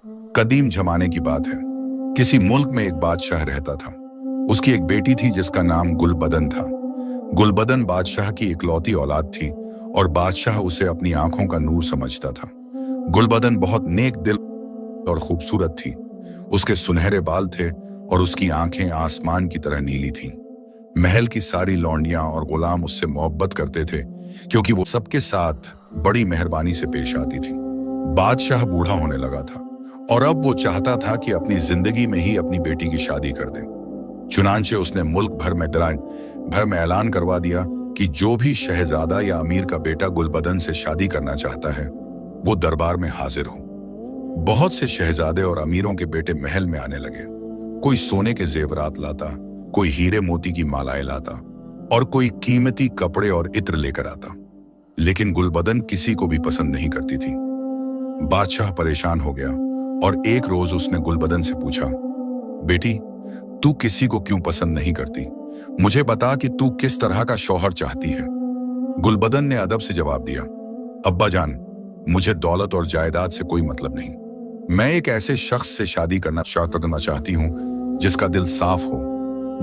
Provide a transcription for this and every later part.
कदीम जमाने की बात है। किसी मुल्क में एक बादशाह रहता था। उसकी एक बेटी थी जिसका नाम गुलबदन था। गुलबदन बादशाह की इकलौती औलाद थी और बादशाह उसे अपनी आंखों का नूर समझता था। गुलबदन बहुत नेक दिल और खूबसूरत थी। उसके सुनहरे बाल थे और उसकी आंखें आसमान की तरह नीली थीं। महल की सारी लौंडियां और गुलाम उससे मोहब्बत करते थे क्योंकि वो सबके साथ बड़ी मेहरबानी से पेश आती थी। बादशाह बूढ़ा होने लगा था और अब वो चाहता था कि अपनी जिंदगी में ही अपनी बेटी की शादी कर दे। चुनांचे उसने मुल्क भर में ऐलान करवा दिया कि जो भी शहजादा या अमीर का बेटा गुलबदन से शादी करना चाहता है वो दरबार में हाजिर हो। बहुत से शहजादे और अमीरों के बेटे महल में आने लगे। कोई सोने के जेवरात लाता, कोई हीरे मोती की मालाएं लाता और कोई कीमती कपड़े और इत्र लेकर आता। लेकिन गुलबदन किसी को भी पसंद नहीं करती थी। बादशाह परेशान हो गया और एक रोज उसने गुलबदन से पूछा, बेटी, तू किसी को क्यों पसंद नहीं करती? मुझे बता कि तू किस तरह का शौहर चाहती है। गुलबदन ने अदब से जवाब दिया, अब्बा जान, मुझे दौलत और जायदाद से कोई मतलब नहीं। मैं एक ऐसे शख्स से शादी करना चाहती हूँ जिसका दिल साफ हो,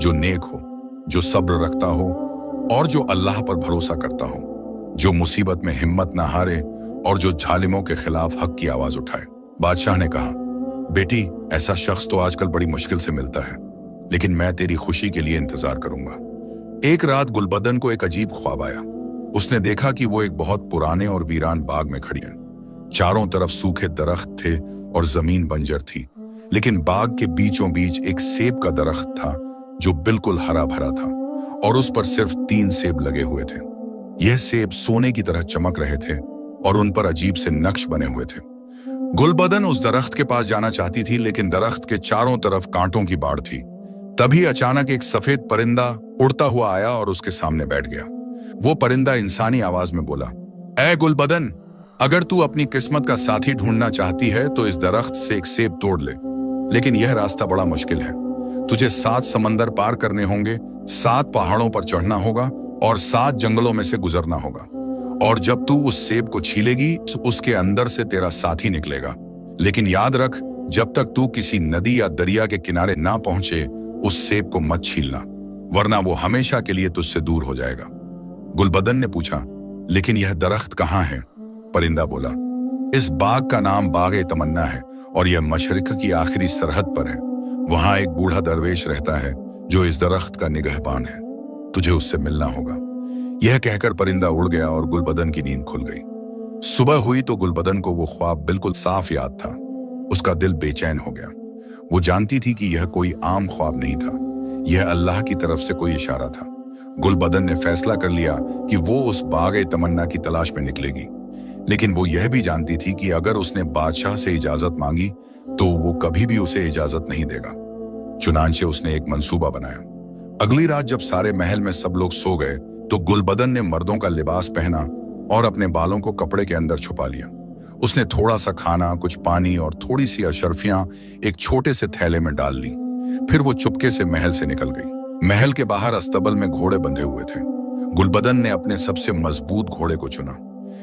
जो नेक हो, जो सब्र रखता हो और जो अल्लाह पर भरोसा करता हो, जो मुसीबत में हिम्मत ना हारे और जो जालिमों के खिलाफ हक की आवाज उठाए। बादशाह ने कहा, बेटी, ऐसा शख्स तो आजकल बड़ी मुश्किल से मिलता है, लेकिन मैं तेरी खुशी के लिए इंतजार करूंगा। एक रात गुलबदन को एक अजीब ख्वाब आया। उसने देखा कि वो एक बहुत पुराने और वीरान बाग में खड़ी है। चारों तरफ सूखे दरख्त थे और जमीन बंजर थी, लेकिन बाग के बीचों बीच एक सेब का दरख्त था जो बिल्कुल हरा भरा था और उस पर सिर्फ 3 सेब लगे हुए थे। यह सेब सोने की तरह चमक रहे थे और उन पर अजीब से नक्श बने हुए थे। गुलबदन उस दरख्त के पास जाना चाहती थी, लेकिन दरख्त के चारों तरफ कांटों की बाढ़ थी। तभी अचानक एक सफेद परिंदा उड़ता हुआ आया और उसके सामने बैठ गया। वो परिंदा इंसानी आवाज में बोला, ऐ गुलबदन, अगर तू अपनी किस्मत का साथी ढूंढना चाहती है तो इस दरख्त से एक सेब तोड़ ले, लेकिन यह रास्ता बड़ा मुश्किल है। तुझे 7 समंदर पार करने होंगे, 7 पहाड़ों पर चढ़ना होगा और 7 जंगलों में से गुजरना होगा। और जब तू उस सेब को छीलेगी उसके अंदर से तेरा साथी निकलेगा। लेकिन याद रख, जब तक तू किसी नदी या दरिया के किनारे ना पहुंचे उस सेब को मत छीलना, वरना वो हमेशा के लिए तुझसे दूर हो जाएगा। गुलबदन ने पूछा, लेकिन यह दरख्त कहाँ है? परिंदा बोला, इस बाग का नाम बाग तमन्ना है और यह मशरिक की आखिरी सरहद पर है। वहां एक बूढ़ा दरवेश रहता है जो इस दरख्त का निगहबान है। तुझे उससे मिलना होगा। यह कहकर परिंदा उड़ गया और गुलबदन की नींद खुल गई। सुबह हुई तो गुलबदन को वो ख्वाब बिल्कुल साफ याद था। उसका दिल बेचैन हो गया। वो जानती थी कि यह कोई आम ख्वाब नहीं था, यह अल्लाह की तरफ से कोई इशारा था। गुलबदन ने फैसला कर लिया कि वो उस बाग तमन्ना की तलाश में निकलेगी, लेकिन वो यह भी जानती थी कि अगर उसने बादशाह से इजाजत मांगी तो वो कभी भी उसे इजाजत नहीं देगा। चुनांचे उसने एक मंसूबा बनाया। अगली रात जब सारे महल में सब लोग सो गए तो गुलबदन ने मर्दों का लिबास पहना और अपने बालों को कपड़े के अंदर छुपा लिया। उसने थोड़ा सा खाना, कुछ पानी और थोड़ी सी अशर्फियां एक छोटे से थैले में डाल ली। फिर वो चुपके से महल से निकल गई। महल के बाहर अस्तबल में घोड़े बंधे हुए थे। गुलबदन ने अपने सबसे मजबूत घोड़े को चुना।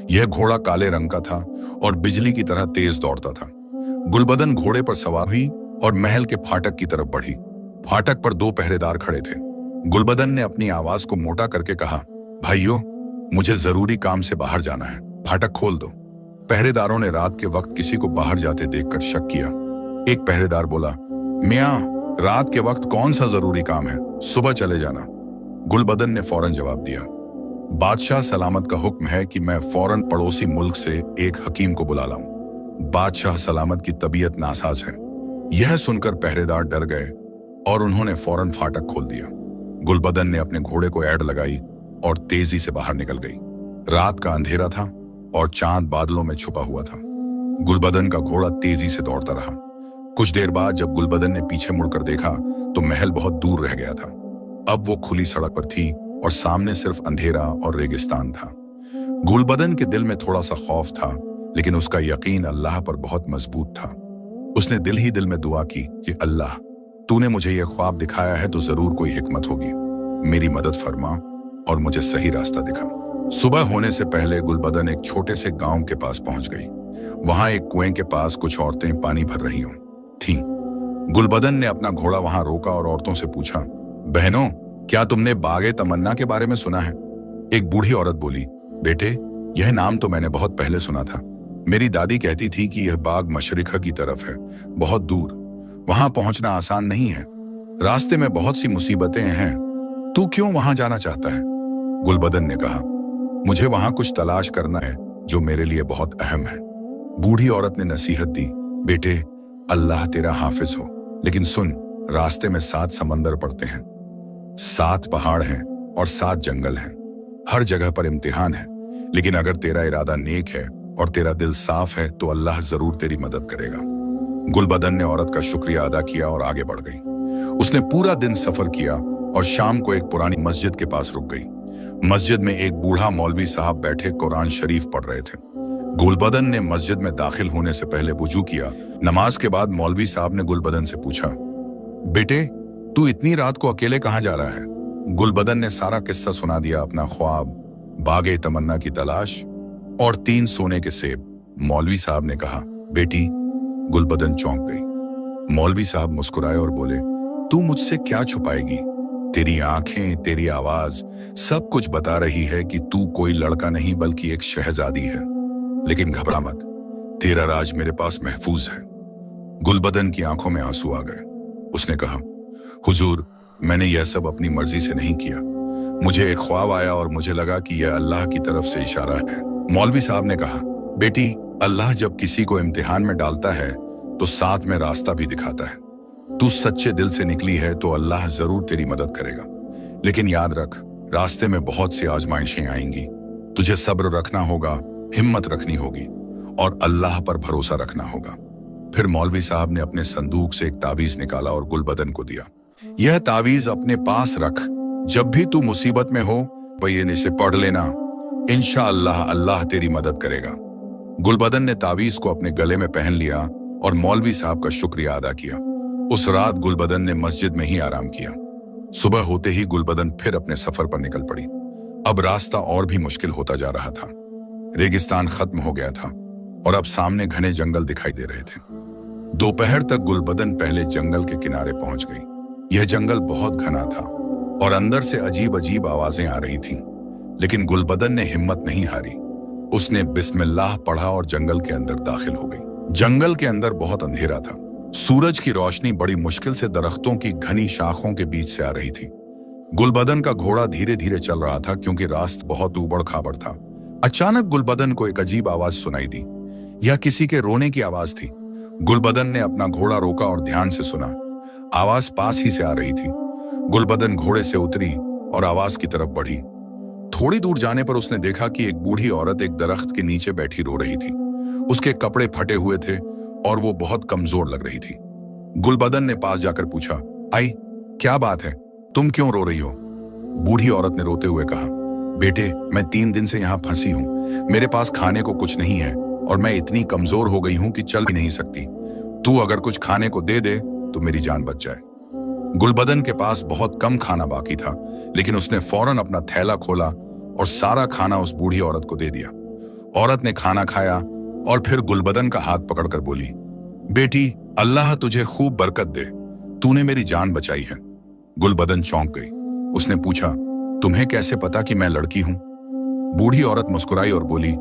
यह घोड़ा काले रंग का था और बिजली की तरह तेज दौड़ता था। गुलबदन घोड़े पर सवार हुई और महल के फाटक की तरफ बढ़ी। फाटक पर 2 पहरेदार खड़े थे। गुलबदन ने अपनी आवाज को मोटा करके कहा, भाइयों, मुझे जरूरी काम से बाहर जाना है, फाटक खोल दो। पहरेदारों ने रात के वक्त किसी को बाहर जाते देखकर शक किया। एक पहरेदार बोला, मियां, रात के वक्त कौन सा जरूरी काम है, सुबह चले जाना। गुलबदन ने फौरन जवाब दिया, बादशाह सलामत का हुक्म है कि मैं फौरन पड़ोसी मुल्क से एक हकीम को बुला लाऊं। बादशाह सलामत की तबीयत नासाज है। यह सुनकर पहरेदार डर गए और उन्होंने फौरन फाटक खोल दिया। गुलबदन ने अपने घोड़े को ऐड लगाई और तेजी से बाहर निकल गई। रात का अंधेरा था और चांद बादलों में छुपा हुआ था। गुलबदन का घोड़ा तेजी से दौड़ता रहा। कुछ देर बाद जब गुलबदन ने पीछे मुड़कर देखा तो महल बहुत दूर रह गया था। अब वो खुली सड़क पर थी और सामने सिर्फ अंधेरा और रेगिस्तान था। गुलबदन के दिल में थोड़ा सा खौफ था, लेकिन उसका यकीन अल्लाह पर बहुत मजबूत था। उसने दिल ही दिल में दुआ की कि अल्लाह, तूने मुझे यह ख्वाब दिखाया है तो जरूर कोई हिकमत होगी। मेरी मदद फरमा और मुझे सही रास्ता दिखा। सुबह होने से पहले गुलबदन एक छोटे से गांव के पास पहुंच गई। वहां एक कुएं के पास कुछ औरतें पानी भर रही थीं। गुलबदन ने अपना घोड़ा वहां रोका और औरतों से पूछा, बहनों, क्या तुमने बागे तमन्ना के बारे में सुना है? एक बूढ़ी औरत बोली, बेटे, यह नाम तो मैंने बहुत पहले सुना था। मेरी दादी कहती थी कि यह बाग मशरिका की तरफ है, बहुत दूर। वहां पहुंचना आसान नहीं है, रास्ते में बहुत सी मुसीबतें हैं। तू क्यों वहां जाना चाहता है? गुलबदन ने कहा, मुझे वहां कुछ तलाश करना है जो मेरे लिए बहुत अहम है। बूढ़ी औरत ने नसीहत दी, बेटे, अल्लाह तेरा हाफिज हो, लेकिन सुन, रास्ते में 7 समंदर पड़ते हैं, 7 पहाड़ हैं और 7 जंगल हैं। हर जगह पर इम्तिहान है, लेकिन अगर तेरा इरादा नेक है और तेरा दिल साफ है तो अल्लाह जरूर तेरी मदद करेगा। गुलबदन ने औरत का शुक्रिया अदा किया और आगे बढ़ गई। उसने पूरा दिन सफर किया और शाम को एक पुरानी मस्जिद के पास रुक गई। मस्जिद में एक बूढ़ा मौलवी साहब बैठे कुरान शरीफ पढ़ रहे थे। गुलबदन ने मस्जिद में दाखिल होने से पहले वुजू किया। नमाज के बाद मौलवी साहब ने गुलबदन से पूछा, बेटे, तू इतनी रात को अकेले कहाँ जा रहा है? गुलबदन ने सारा किस्सा सुना दिया, अपना ख्वाब, बागे तमन्ना की तलाश और 3 सोने के सेब। मौलवी साहब ने कहा, बेटी। गुलबदन चौंक गई। मौलवी साहब मुस्कुराए और बोले, तू मुझसे क्या छुपाएगी? तेरी आंखें, तेरी आवाज सब कुछ बता रही है कि तू कोई लड़का नहीं बल्कि एक शहजादी है। लेकिन घबरा मत, तेरा राज मेरे पास महफूज है। गुलबदन की आंखों में आंसू आ गए। उसने कहा, हुजूर, मैंने यह सब अपनी मर्जी से नहीं किया। मुझे एक ख्वाब आया और मुझे लगा कि यह अल्लाह की तरफ से इशारा है। मौलवी साहब ने कहा, बेटी, अल्लाह जब किसी को इम्तिहान में डालता है तो साथ में रास्ता भी दिखाता है। तू सच्चे दिल से निकली है तो अल्लाह जरूर तेरी मदद करेगा। लेकिन याद रख, रास्ते में बहुत सी आजमाइशें आएंगी। तुझे सब्र रखना होगा, हिम्मत रखनी होगी और अल्लाह पर भरोसा रखना होगा। फिर मौलवी साहब ने अपने संदूक से एक ताबीज निकाला और गुलबदन को दिया। यह ताबीज अपने पास रख, जब भी तू मुसीबत में हो तो इसे पढ़ लेना, इंशाअल्लाह अल्लाह तेरी मदद करेगा। गुलबदन ने ताबीज को अपने गले में पहन लिया और मौलवी साहब का शुक्रिया अदा किया। उस रात गुलबदन ने मस्जिद में ही आराम किया। सुबह होते ही गुलबदन फिर अपने सफर पर निकल पड़ी। अब रास्ता और भी मुश्किल होता जा रहा था। रेगिस्तान खत्म हो गया था और अब सामने घने जंगल दिखाई दे रहे थे। दोपहर तक गुलबदन पहले जंगल के किनारे पहुंच गई। यह जंगल बहुत घना था और अंदर से अजीब अजीब आवाजें आ रही थीं। लेकिन गुलबदन ने हिम्मत नहीं हारी। उसने बिस्मिल्लाह पढ़ा और जंगल के अंदर दाखिल हो गई। जंगल के अंदर बहुत अंधेरा था। सूरज की रोशनी बड़ी मुश्किल से दरख्तों की घनी शाखों के बीच से आ रही थी। गुलबदन का घोड़ा धीरे धीरे चल रहा था क्योंकि रास्ता बहुत ऊबड़ खाबड़ था। अचानक गुलबदन को एक अजीब आवाज सुनाई दी। यह किसी के रोने की आवाज थी। गुलबदन ने अपना घोड़ा रोका और ध्यान से सुना। आवाज पास ही से आ रही थी। गुलबदन घोड़े से उतरी और आवाज की तरफ बढ़ी। थोड़ी दूर जाने पर उसने देखा कि एक बूढ़ी औरत एक दरख्त के नीचे बैठी रो रही थी। उसके कपड़े फटे हुए थे और वो बहुत कमजोर लग रही थी। गुलबदन ने पास जाकर पूछा, आई, क्या बात है, तुम क्यों रो रही हो? बूढ़ी औरत ने रोते हुए कहा, बेटे, मैं 3 दिन से यहाँ फंसी हूँ। मेरे पास खाने को कुछ नहीं है और मैं इतनी कमजोर हो गई हूँ कि चल भी नहीं सकती। तू अगर कुछ खाने को दे दे तो मेरी जान बच जाए। गुलबदन के पास बहुत कम खाना बाकी था, लेकिन उसने फौरन अपना थैला खोला और सारा खाना उस बूढ़ी औरत को दे दिया। औरत ने खाना खाया और फिर गुलबदन का हाथ पकड़कर बोली, बेटी, अल्लाह तुझे खूब बरकत दे, तूने मेरी जान बचाई है। गुलबदन चौंक गई। उसने पूछा, तुम्हें कैसे पता कि मैं लड़की हूं? बूढ़ी औरत मुस्कुराई और बोली,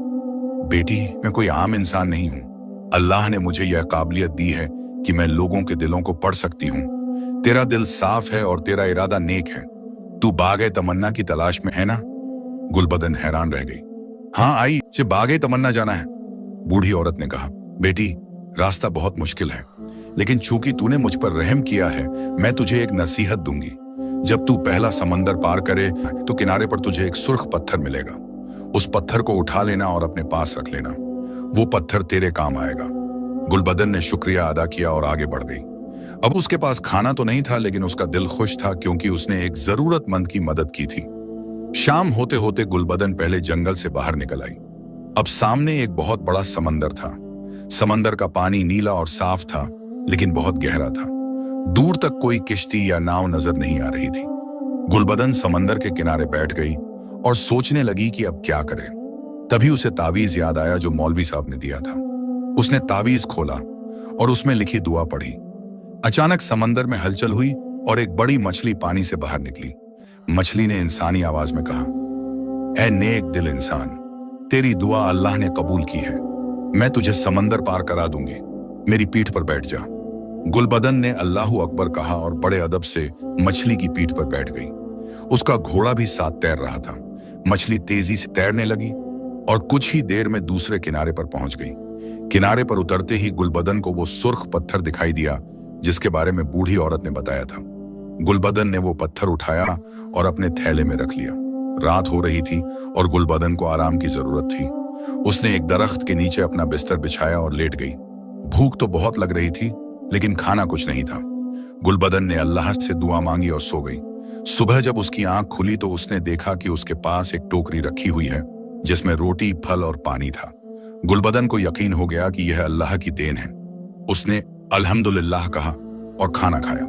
बेटी, मैं कोई आम इंसान नहीं हूं। अल्लाह ने मुझे यह काबिलियत दी है कि मैं लोगों के दिलों को पढ़ सकती हूं। तेरा दिल साफ है और तेरा इरादा नेक है। तू बागे तमन्ना की तलाश में है ना? गुलबदन हैरान रह गई। हाँ आई, मुझे बागे तमन्ना जाना है। बूढ़ी औरत ने कहा, बेटी, रास्ता बहुत मुश्किल है, लेकिन चूंकि तूने मुझ पर रहम किया है, मैं तुझे एक नसीहत दूंगी। जब तू पहला समंदर पार करे तो किनारे पर तुझे एक सुर्ख पत्थर मिलेगा। उस पत्थर को उठा लेना और अपने पास रख लेना। वो पत्थर तेरे काम आएगा। गुलबदन ने शुक्रिया अदा किया और आगे बढ़ गई। अब उसके पास खाना तो नहीं था, लेकिन उसका दिल खुश था क्योंकि उसने एक जरूरतमंद की मदद की थी। शाम होते होते गुलबदन पहले जंगल से बाहर निकल आई। अब सामने एक बहुत बड़ा समंदर था। समंदर का पानी नीला और साफ था, लेकिन बहुत गहरा था। दूर तक कोई किश्ती या नाव नजर नहीं आ रही थी। गुलबदन समंदर के किनारे बैठ गई और सोचने लगी कि अब क्या करे। तभी उसे तावीज याद आया जो मौलवी साहब ने दिया था। उसने तावीज खोला और उसमें लिखी दुआ पढ़ी। अचानक समंदर में हलचल हुई और एक बड़ी मछली पानी से बाहर निकली। मछली ने इंसानी आवाज में कहा, ऐ नेक दिल इंसान, तेरी दुआ अल्लाह ने कबूल की है। मैं तुझे समंदर पार करा दूंगी, मेरी पीठ पर बैठ जा। गुलबदन ने अल्लाहू अकबर कहा और बड़े अदब से मछली की पीठ पर बैठ गई। उसका घोड़ा भी साथ तैर रहा था। मछली तेजी से तैरने लगी और कुछ ही देर में दूसरे किनारे पर पहुंच गई। किनारे पर उतरते ही गुलबदन को वो सुर्ख पत्थर दिखाई दिया जिसके बारे में बूढ़ी औरत ने बताया था। गुलबदन ने वो पत्थर उठाया और अपने थैले में रख लिया। रात हो रही थी और गुलबदन को आराम की जरूरत थी। उसने एक दरख्त के नीचे अपना बिस्तर बिछाया और लेट गई। भूख तो बहुत लग रही थी, लेकिन खाना कुछ नहीं था। गुलबदन ने अल्लाह से दुआ मांगी और सो गई। सुबह जब उसकी आंख खुली तो उसने देखा कि उसके पास एक टोकरी रखी हुई है जिसमें रोटी, फल और पानी था। गुलबदन को यकीन हो गया कि यह अल्लाह की देन है। उसने अल्हम्दुलिल्लाह कहा और खाना खाया।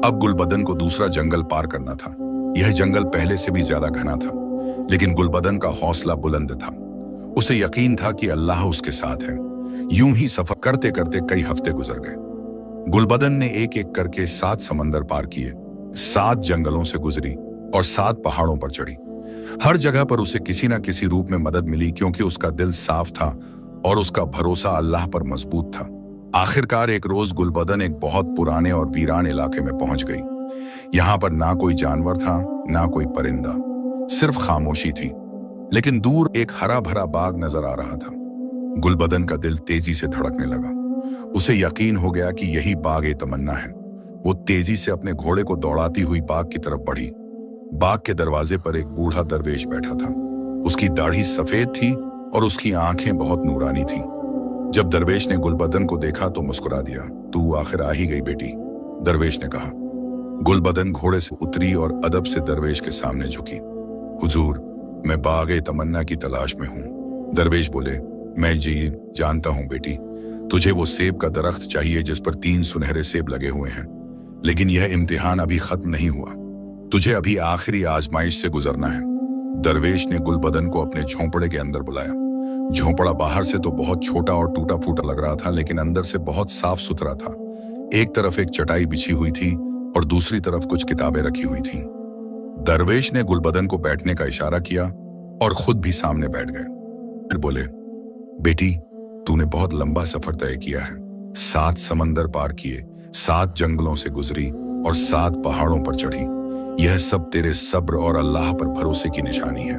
अब गुलबदन को दूसरा जंगल पार करना था। यह जंगल पहले से भी ज्यादा घना था, लेकिन गुलबदन का हौसला बुलंद था। उसे यकीन था कि अल्लाह उसके साथ है। यूं ही सफर करते करते कई हफ्ते गुजर गए। गुलबदन ने एक एक करके 7 समंदर पार किए, 7 जंगलों से गुजरी और 7 पहाड़ों पर चढ़ी। हर जगह पर उसे किसी न किसी रूप में मदद मिली, क्योंकि उसका दिल साफ था और उसका भरोसा अल्लाह पर मजबूत था। आखिरकार एक रोज गुलबदन एक बहुत पुराने और वीरान इलाके में पहुंच गई। यहाँ पर ना कोई जानवर था, ना कोई परिंदा, सिर्फ खामोशी थी। लेकिन दूर एक हरा भरा बाग नजर आ रहा था। गुलबदन का दिल तेजी से धड़कने लगा। उसे यकीन हो गया कि यही बाग तमन्ना है। वो तेजी से अपने घोड़े को दौड़ाती हुई बाग की तरफ बढ़ी। बाग के दरवाजे पर एक बूढ़ा दरवेश बैठा था। उसकी दाढ़ी सफेद थी और उसकी आंखें बहुत नूरानी थीं। जब दरवेश ने गुलबदन को देखा तो मुस्कुरा दिया। तू आखिर आ ही गई बेटी, दरवेश ने कहा। गुलबदन घोड़े से उतरी और अदब से दरवेश के सामने झुकी। हुजूर, मैं बाग तमन्ना की तलाश में हूँ। दरवेश बोले, मैं जी जानता हूँ बेटी, तुझे वो सेब का दरख्त चाहिए जिस पर 3 सुनहरे सेब लगे हुए हैं, लेकिन यह इम्तिहान अभी खत्म नहीं हुआ। तुझे अभी आखिरी आजमाइश से गुजरना है। दरवेश ने गुलबदन को अपने झोंपड़े के अंदर बुलाया। झोंपड़ा बाहर से तो बहुत छोटा और टूटा फूटा लग रहा था, लेकिन अंदर से बहुत साफ सुथरा था। एक तरफ एक चटाई बिछी हुई थी और दूसरी तरफ कुछ किताबें रखी हुई थीं। दरवेश ने गुलबदन को बैठने का इशारा किया और खुद भी सामने बैठ गए। फिर बोले, बेटी, तूने बहुत लंबा सफर तय किया है। 7 समंदर पार किए, 7 जंगलों से गुजरी और 7 पहाड़ों पर चढ़ी। यह सब तेरे सब्र और अल्लाह पर भरोसे की निशानी है।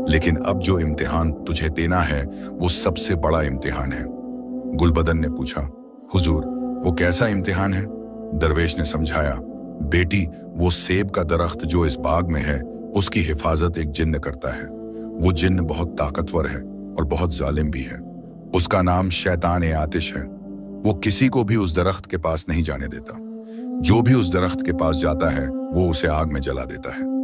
लेकिन अब जो इम्तिहान तुझे देना है वो सबसे बड़ा इम्तिहान है। गुलबदन ने पूछा, हुजूर, वो कैसा इम्तिहान है? दरवेश ने समझाया, बेटी, वो सेब का दरख्त जो इस बाग में है उसकी हिफाजत एक जिन्न करता है। वो जिन्न बहुत ताकतवर है और बहुत जालिम भी है। उसका नाम शैतान आतिश है। वो किसी को भी उस दरख्त के पास नहीं जाने देता। जो भी उस दरख्त के पास जाता है वो उसे आग में जला देता है।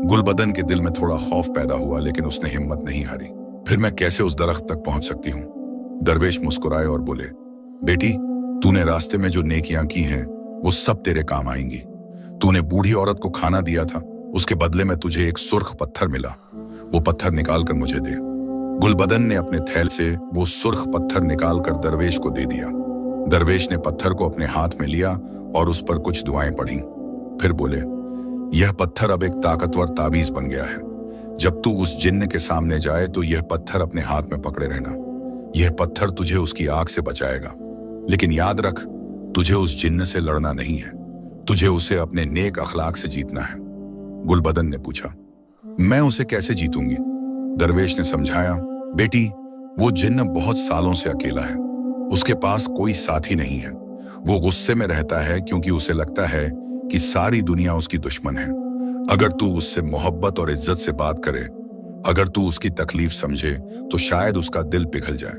गुलबदन के दिल में थोड़ा खौफ पैदा हुआ, लेकिन उसने हिम्मत नहीं हारी। फिर मैं कैसे उस दरख्त तक पहुंच सकती हूँ? दरवेश मुस्कुराए और बोले, बेटी, तूने रास्ते में जो नेकियां की हैं वो सब तेरे काम आएंगी। तूने बूढ़ी औरत को खाना दिया था, उसके बदले में तुझे एक सुर्ख पत्थर मिला। वो पत्थर निकाल कर मुझे दे। गुलबदन ने अपने थैले से वो सुर्ख पत्थर निकालकर दरवेश को दे दिया। दरवेश ने पत्थर को अपने हाथ में लिया और उस पर कुछ दुआएं पढ़ी। फिर बोले, यह पत्थर अब एक ताकतवर ताबीज बन गया है। जब तू उस जिन्न के सामने जाए तो यह पत्थर अपने हाथ में पकड़े रहना। यह पत्थर तुझे उसकी आग से बचाएगा। लेकिन याद रख, तुझे उस जिन्न से लड़ना नहीं है, तुझे उसे अपने नेक अखलाक से जीतना है। गुलबदन ने पूछा, मैं उसे कैसे जीतूंगी? दरवेश ने समझाया, बेटी, वो जिन्न बहुत सालों से अकेला है। उसके पास कोई साथी नहीं है। वो गुस्से में रहता है क्योंकि उसे लगता है कि सारी दुनिया उसकी दुश्मन है। अगर तू उससे मोहब्बत और इज्जत से बात करे, अगर तू उसकी तकलीफ समझे, तो शायद उसका दिल पिघल जाए।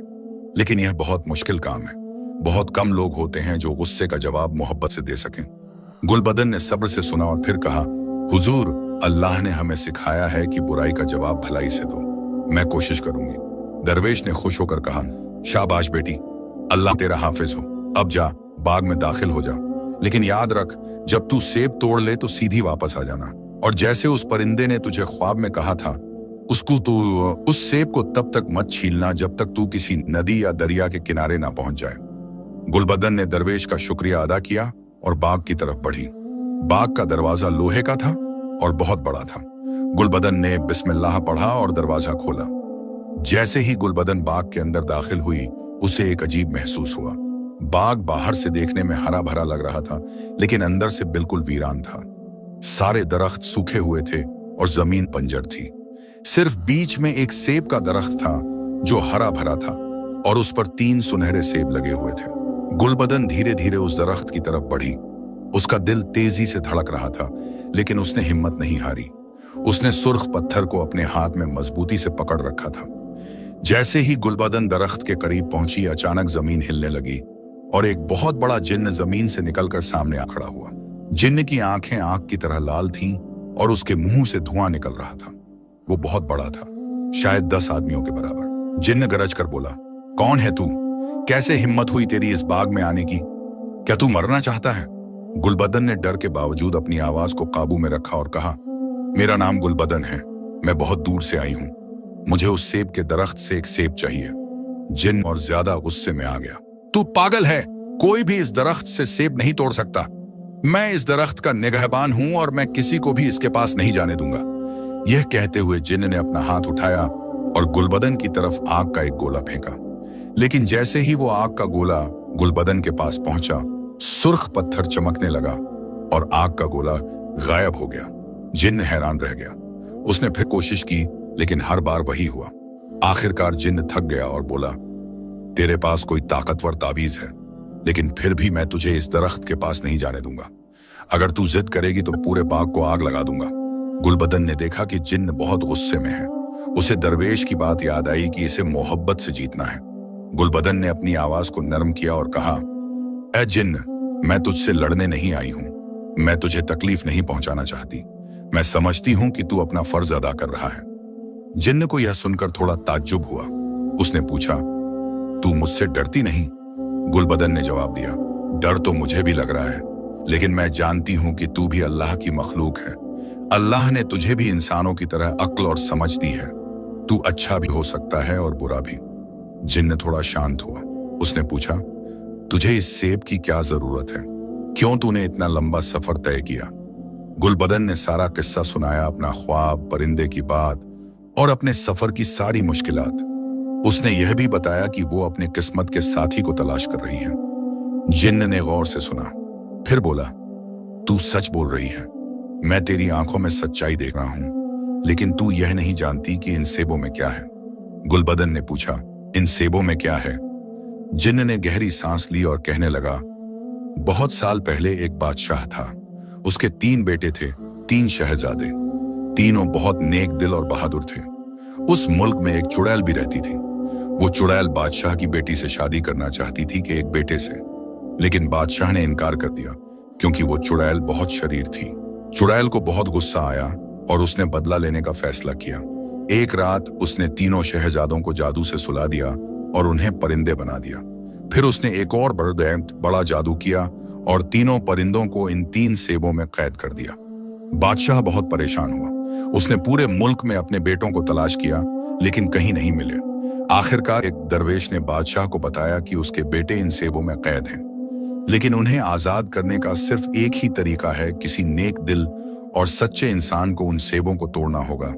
लेकिन यह बहुत मुश्किल काम है। बहुत कम लोग होते हैं जो गुस्से का जवाब मोहब्बत से दे सकें। गुलबदन ने सब्र से सुना और फिर कहा, हुजूर, अल्लाह ने हमें सिखाया है कि बुराई का जवाब भलाई से दो। मैं कोशिश करूंगी। दरवेश ने खुश होकर कहा, शाबाश बेटी, अल्लाह तेरा हाफिज हो। अब जा, बाग में दाखिल हो जा। लेकिन याद रख, जब तू सेब तोड़ ले तो सीधी वापस आ जाना। और जैसे उस परिंदे ने तुझे ख्वाब में कहा था, उसको तो उस सेब को तब तक मत छीलना जब तक तू किसी नदी या दरिया के किनारे ना पहुंच जाए। गुलबदन ने दरवेश का शुक्रिया अदा किया और बाग की तरफ बढ़ी। बाग का दरवाजा लोहे का था और बहुत बड़ा था। गुलबदन ने बिस्मिल्लाह पढ़ा और दरवाजा खोला। जैसे ही गुलबदन बाग के अंदर दाखिल हुई, उसे एक अजीब महसूस हुआ। बाग बाहर से देखने में हरा भरा लग रहा था, लेकिन अंदर से बिल्कुल वीरान था। सारे दरख्त सूखे हुए थे और जमीन बंजर थी। सिर्फ बीच में एक सेब का दरख्त था जो हरा भरा था और उस पर 3 सुनहरे सेब लगे हुए थे। गुलबदन धीरे धीरे उस दरख्त की तरफ बढ़ी। उसका दिल तेजी से धड़क रहा था, लेकिन उसने हिम्मत नहीं हारी। उसने सुर्ख पत्थर को अपने हाथ में मजबूती से पकड़ रखा था। जैसे ही गुलबदन दरख्त के करीब पहुंची, अचानक जमीन हिलने लगी और एक बहुत बड़ा जिन्न जमीन से निकलकर सामने आ खड़ा हुआ। जिन्न की आंखें आग की तरह लाल थीं और उसके मुंह से धुआं निकल रहा था। वो बहुत बड़ा था, शायद 10 आदमियों के बराबर। जिन्न गरज कर बोला, कौन है तू? कैसे हिम्मत हुई तेरी इस बाग में आने की? क्या तू मरना चाहता है? गुलबदन ने डर के बावजूद अपनी आवाज को काबू में रखा और कहा, मेरा नाम गुलबदन है, मैं बहुत दूर से आई हूं। मुझे उस सेब के दरख्त से एक सेब चाहिए। जिन्न और ज्यादा गुस्से में आ गया, तू पागल है, कोई भी इस दरख्त से सेब नहीं तोड़ सकता। मैं इस दरख्त का निगहबान हूं और मैं किसी को भी इसके पास नहीं जाने दूंगा। यह कहते हुए जिन्न ने अपना हाथ उठाया और गुलबदन की तरफ आग का एक गोला फेंका। लेकिन जैसे ही वो आग का गोला गुलबदन के पास पहुंचा, सुर्ख पत्थर चमकने लगा और आग का गोला गायब हो गया। जिन्न हैरान रह गया। उसने फिर कोशिश की, लेकिन हर बार वही हुआ। आखिरकार जिन्न थक गया और बोला, तेरे पास कोई ताकतवर ताबीज है, लेकिन फिर भी मैं तुझे इस दरख्त के पास नहीं जाने दूंगा। अगर तू जिद करेगी तो पूरे बाग को आग लगा दूंगा। गुलबदन ने देखा कि जिन्न बहुत गुस्से में है। उसे दरवेश की बात याद आई कि इसे मोहब्बत से जीतना है। गुलबदन ने अपनी आवाज को नरम किया और कहा, ऐ जिन्न, मैं तुझसे लड़ने नहीं आई हूं। मैं तुझे तकलीफ नहीं पहुंचाना चाहती। मैं समझती हूं कि तू अपना फर्ज अदा कर रहा है। जिन्न को यह सुनकर थोड़ा ताज्जुब हुआ। उसने पूछा, तू मुझसे डरती नहीं? गुलबदन ने जवाब दिया, डर तो मुझे भी लग रहा है, लेकिन मैं जानती हूं कि तू भी अल्लाह की मखलूक है। अल्लाह ने तुझे भी इंसानों की तरह अक्ल और समझ दी है। तू अच्छा भी हो सकता है और बुरा भी। जिन्न थोड़ा शांत हुआ। उसने पूछा, तुझे इस सेब की क्या जरूरत है? क्यों तूने इतना लंबा सफर तय किया? गुलबदन ने सारा किस्सा सुनाया, अपना ख्वाब, परिंदे की बात और अपने सफर की सारी मुश्किलात। उसने यह भी बताया कि वो अपने किस्मत के साथी को तलाश कर रही है। जिन्न ने गौर से सुना, फिर बोला, तू सच बोल रही है। मैं तेरी आंखों में सच्चाई देख रहा हूं, लेकिन तू यह नहीं जानती कि इन सेबों में क्या है। गुलबदन ने पूछा, इन सेबों में क्या है? जिन्न ने गहरी सांस ली और कहने लगा, बहुत साल पहले एक बादशाह था। उसके 3 बेटे थे, 3 शहजादे। तीनों बहुत नेक दिल और बहादुर थे। उस मुल्क में एक चुड़ैल भी रहती थी। वो चुड़ैल बादशाह की बेटी से शादी करना चाहती थी कि एक बेटे से, लेकिन बादशाह ने इनकार कर दिया क्योंकि वो चुड़ैल बहुत शरीर थी। चुड़ैल को बहुत गुस्सा आया और उसने बदला लेने का फैसला किया। एक रात उसने तीनों शहजादों को जादू से सुला दिया और उन्हें परिंदे बना दिया। फिर उसने एक और बड़ा जादू किया और तीनों परिंदों को इन 3 सेबों में कैद कर दिया। बादशाह बहुत परेशान हुआ। उसने पूरे मुल्क में अपने बेटों को तलाश किया, लेकिन कहीं नहीं मिले। आखिरकार एक दरवेश ने बादशाह को बताया कि उसके बेटे इन सेबों में कैद हैं, लेकिन उन्हें आजाद करने का सिर्फ एक ही तरीका है, किसी नेक दिल और सच्चे इंसान को उन सेबों को तोड़ना होगा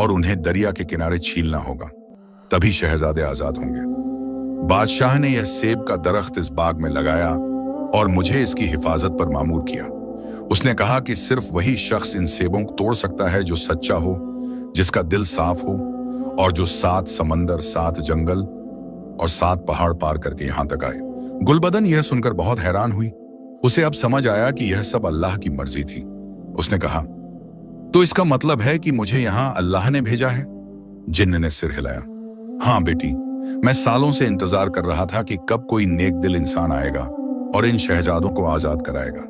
और उन्हें दरिया के किनारे छीलना होगा, तभी शहजादे आजाद होंगे। बादशाह ने यह सेब का दरख्त इस बाग में लगाया और मुझे इसकी हिफाजत पर मामूर किया। उसने कहा कि सिर्फ वही शख्स इन सेबों को तोड़ सकता है जो सच्चा हो, जिसका दिल साफ हो और जो 7 समंदर, 7 जंगल और 7 पहाड़ पार करके यहां तक आए। गुलबदन यह सुनकर बहुत हैरान हुई। उसे अब समझ आया कि यह सब अल्लाह की मर्जी थी। उसने कहा, तो इसका मतलब है कि मुझे यहां अल्लाह ने भेजा है? जिन्न ने सिर हिलाया। हाँ बेटी, मैं सालों से इंतजार कर रहा था कि कब कोई नेक दिल इंसान आएगा और इन शहजादों को आजाद कराएगा।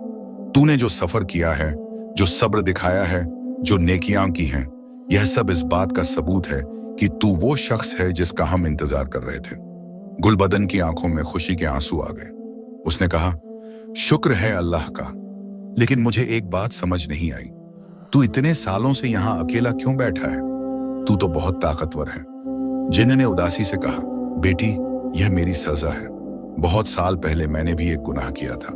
तूने जो सफर किया है, जो सब्र दिखाया है, जो नेकियां की हैं, यह सब इस बात का सबूत है कि तू वो शख्स है जिसका हम इंतजार कर रहे थे। गुलबदन की आंखों में खुशी के आंसू आ गए। उसने कहा, शुक्र है अल्लाह का, लेकिन मुझे एक बात समझ नहीं आई। तू इतने सालों से यहाँ अकेला क्यों बैठा है? तू तो बहुत ताकतवर है। जिन्न ने उदासी से कहा, बेटी, यह मेरी सजा है। बहुत साल पहले मैंने भी एक गुनाह किया था।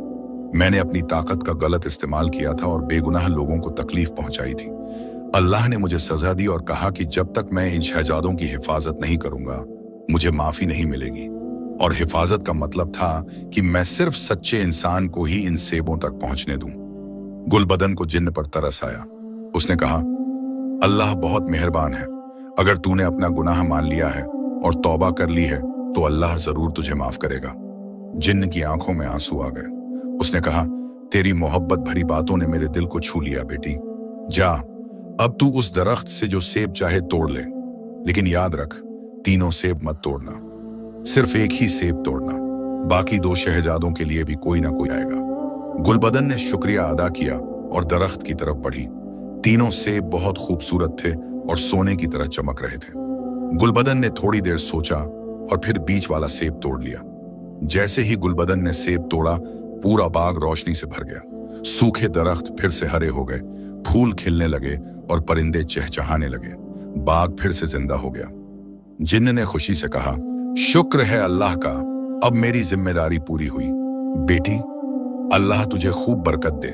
मैंने अपनी ताकत का गलत इस्तेमाल किया था और बेगुनाह लोगों को तकलीफ पहुंचाई थी। अल्लाह ने मुझे सजा दी और कहा कि जब तक मैं इन शहजादों की हिफाजत नहीं करूंगा, मुझे माफी नहीं मिलेगी। और हिफाजत का मतलब था कि मैं सिर्फ सच्चे इंसान को ही इन सेबों तक पहुंचने दूं। गुलबदन को जिन्न पर तरस आया। उसने कहा, अल्लाह बहुत मेहरबान है। अगर तूने अपना गुनाह मान लिया है और तौबा कर ली है तो अल्लाह जरूर तुझे माफ करेगा। जिन्न की आंखों में आंसू आ गए। उसने कहा, तेरी मोहब्बत भरी बातों ने मेरे दिल को छू लिया बेटी। जा, अब तू उस दरख्त से जो सेब चाहे तोड़ ले, लेकिन याद रख, तीनों सेब मत तोड़ना। सिर्फ एक ही सेब तोड़ना। बाकी 2 शहजादों के लिए भी कोई ना कोई आएगा। गुलबदन ने शुक्रिया अदा किया और दरख्त की तरफ बढ़ी। तीनों सेब बहुत खूबसूरत थे और सोने की तरह चमक रहे थे। गुलबदन ने थोड़ी देर सोचा और फिर बीच वाला सेब तोड़ लिया। जैसे ही गुलबदन ने सेब तोड़ा, पूरा बाग रोशनी से भर गया। सूखे दरख्त फिर से हरे हो गए, फूल खिलने लगे और परिंदे चहचहाने लगे। बाग फिर से जिंदा हो गया। जिन्न ने खुशी से कहा, शुक्र है अल्लाह का, अब मेरी जिम्मेदारी पूरी हुई। बेटी, अल्लाह तुझे खूब बरकत दे।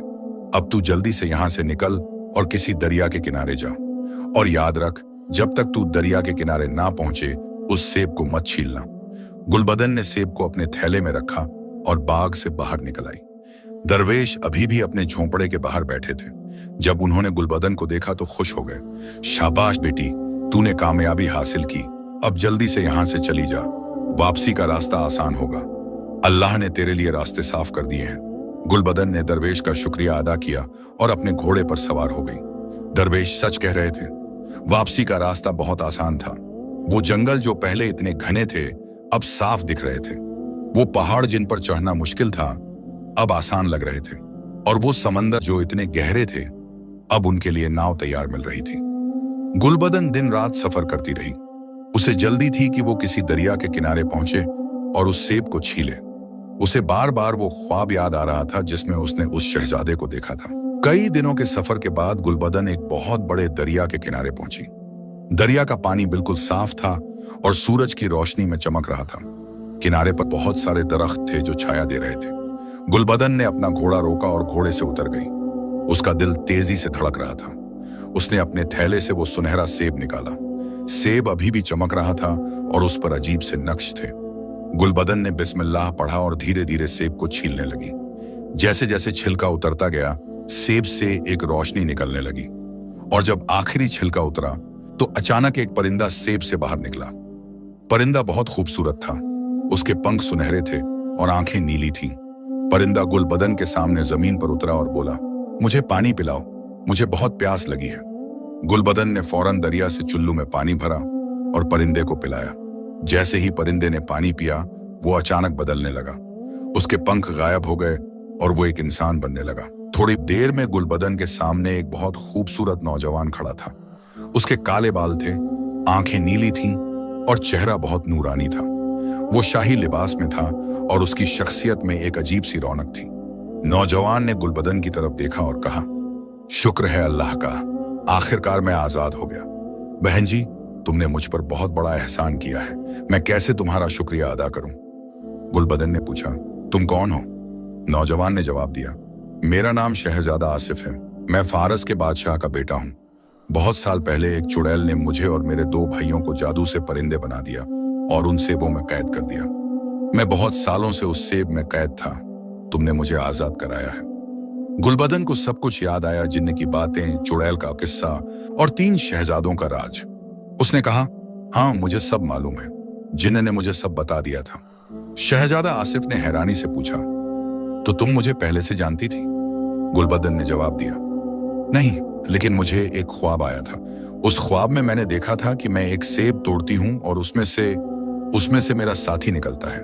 अब तू जल्दी से यहां से निकल और किसी दरिया के किनारे जा। और याद रख, जब तक तू दरिया के किनारे ना पहुंचे, उस सेब को मत छीलना। गुलबदन ने सेब को अपने थैले में रखा और बाग से बाहर निकल आई। दरवेश अभी भी अपने झोंपड़े के बाहर बैठे थे। जब उन्होंने गुलबदन को देखा तो खुश हो गए। शाबाश बेटी, तूने कामयाबी हासिल की। अब जल्दी से यहां से चली जा। वापसी का रास्ता आसान होगा। अल्लाह ने तेरे लिए रास्ते साफ कर दिए हैं। गुलबदन ने दरवेश का शुक्रिया अदा किया और अपने घोड़े पर सवार हो गई। दरवेश सच कह रहे थे। वापसी का रास्ता बहुत आसान था। वो जंगल जो पहले इतने घने थे, अब साफ दिख रहे थे। वो पहाड़ जिन पर चढ़ना मुश्किल था, अब आसान लग रहे थे। और वो समंदर जो इतने गहरे थे, अब उनके लिए नाव तैयार मिल रही थी। गुलबदन दिन रात सफर करती रही। उसे जल्दी थी कि वो किसी दरिया के किनारे पहुंचे और उस सेब को छीले। उसे बार बार वो ख्वाब याद आ रहा था जिसमें उसने उस शहजादे को देखा था। कई दिनों के सफर के बाद गुलबदन एक बहुत बड़े दरिया के किनारे पहुंची। दरिया का पानी बिल्कुल साफ था और सूरज की रोशनी में चमक रहा था। किनारे पर बहुत सारे दरख्त थे जो छाया दे रहे थे। गुलबदन ने अपना घोड़ा रोका और घोड़े से उतर गई। उसका दिल तेजी से धड़क रहा था। उसने अपने थैले से वो सुनहरा सेब निकाला। सेब अभी भी चमक रहा था और उस पर अजीब से नक्श थे। गुलबदन ने बिस्मिल्लाह पढ़ा और धीरे धीरे सेब को छीलने लगी। जैसे जैसे छिलका उतरता गया, सेब से एक रोशनी निकलने लगी। और जब आखिरी छिलका उतरा तो अचानक एक परिंदा सेब से बाहर निकला। परिंदा बहुत खूबसूरत था। उसके पंख सुनहरे थे और आंखें नीली थीं। परिंदा गुलबदन के सामने जमीन पर उतरा और बोला, मुझे पानी पिलाओ, मुझे बहुत प्यास लगी है। गुलबदन ने फौरन दरिया से चुल्लू में पानी भरा और परिंदे को पिलाया। जैसे ही परिंदे ने पानी पिया, वो अचानक बदलने लगा। उसके पंख गायब हो गए और वो एक इंसान बनने लगा। थोड़ी देर में गुलबदन के सामने एक बहुत खूबसूरत नौजवान खड़ा था। उसके काले बाल थे, आंखें नीली थीं और चेहरा बहुत नूरानी था। वो शाही लिबास में था और उसकी शख्सियत में एक अजीब सी रौनक थी। नौजवान ने गुलबदन की तरफ देखा और कहा, शुक्र है अल्लाह का, आखिरकार मैं आजाद हो गया। बहन जी, तुमने मुझ पर बहुत बड़ा एहसान किया है। मैं कैसे तुम्हारा शुक्रिया अदा करूं? गुलबदन ने पूछा, तुम कौन हो? नौजवान ने जवाब दिया, मेरा नाम शहजादा आसिफ है। मैं फारस के बादशाह का बेटा हूं। बहुत साल पहले एक चुड़ैल ने मुझे और मेरे 2 भाइयों को जादू से परिंदे बना दिया और उन सेबों में कैद कर दिया। मैं बहुत सालों से उस सेब में कैद था। तुमने मुझे आजाद कराया है। गुलबदन को सब कुछ याद आया, जिन्न की बातें, चुड़ैल का किस्सा और 3 शहजादों का राज। उसने कहा, हाँ, मुझे सब मालूम है। जिन्न ने मुझे सब बता दिया था। शहजादा आसिफ ने हैरानी से पूछा, तो तुम मुझे पहले से जानती थी? गुलबदन ने जवाब दिया, नहीं, लेकिन मुझे एक ख्वाब आया था। उस ख्वाब में मैंने देखा था कि मैं एक सेब तोड़ती हूं और उसमें से मेरा साथी निकलता है।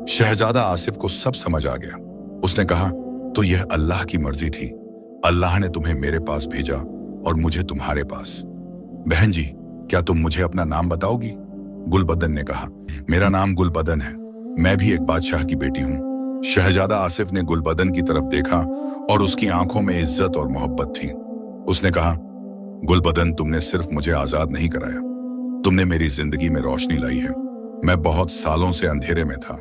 शहजादा आसिफ को सब समझ आ गया। उसने कहा, तो यह अल्लाह की मर्जी थी। अल्लाह ने तुम्हें मेरे पास भेजा और मुझे तुम्हारे पास। बहन जी, क्या तुम मुझे अपना नाम बताओगी? गुलबदन ने कहा, मेरा नाम गुलबदन है। मैं भी एक बादशाह की बेटी हूँ। शहजादा आसिफ ने गुलबदन की तरफ देखा और उसकी आंखों में इज्जत और मोहब्बत थी। उसने कहा, गुलबदन, तुमने सिर्फ मुझे आजाद नहीं कराया, तुमने मेरी जिंदगी में रोशनी लाई है। मैं बहुत सालों से अंधेरे में था,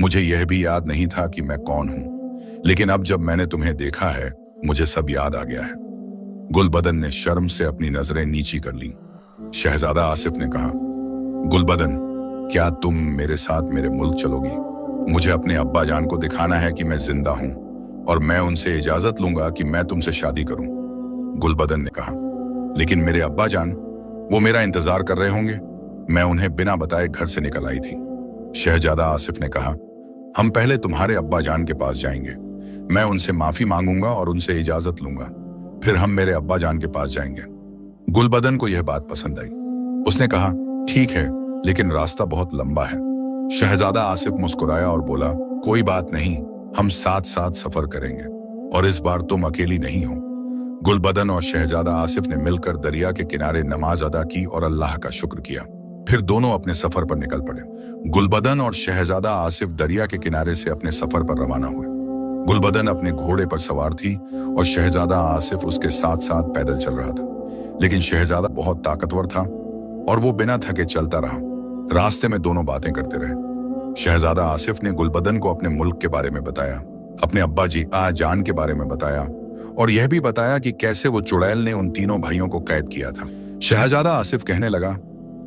मुझे यह भी याद नहीं था कि मैं कौन हूं, लेकिन अब जब मैंने तुम्हें देखा है मुझे सब याद आ गया है। गुलबदन ने शर्म से अपनी नजरें नीची कर ली। शहजादा आसिफ ने कहा, गुलबदन, क्या तुम मेरे साथ मेरे मुल्क चलोगी? मुझे अपने अब्बा जान को दिखाना है कि मैं जिंदा हूं और मैं उनसे इजाजत लूंगा कि मैं तुमसे शादी करूं। गुलबदन ने कहा, लेकिन मेरे अब्बा जान, वो मेरा इंतजार कर रहे होंगे। मैं उन्हें बिना बताए घर से निकल आई थी। शहजादा आसिफ ने कहा, हम पहले तुम्हारे अब्बा जान के पास जाएंगे, मैं उनसे माफी मांगूंगा और उनसे इजाजत लूंगा, फिर हम मेरे अब्बा जान के पास जाएंगे। गुलबदन को यह बात पसंद आई। उसने कहा, ठीक है, लेकिन रास्ता बहुत लंबा है। शहजादा आसिफ मुस्कुराया और बोला, कोई बात नहीं, हम साथ साथ सफर करेंगे और इस बार तुम अकेली नहीं हो। गुलबदन और शहजादा आसिफ ने मिलकर दरिया के किनारे नमाज अदा की और अल्लाह का शुक्र किया। फिर दोनों अपने सफर पर निकल पड़े। गुलबदन और शहजादा आसिफ दरिया के किनारे से अपने सफर पर रवाना हुए। गुलबदन अपने घोड़े पर सवार थी और शहजादा आसिफ उसके साथ साथ पैदल चल रहा था, लेकिन शहजादा बहुत ताकतवर था और वो बिना थके चलता रहा। रास्ते में दोनों बातें करते रहे। शहजादा आसिफ ने गुलबदन को अपने मुल्क के बारे में बताया, अपने अब्बा जी जान के बारे में बताया और यह भी बताया कि कैसे वो चुड़ैल ने उन तीनों भाइयों को कैद किया था। शहजादा आसिफ कहने लगा,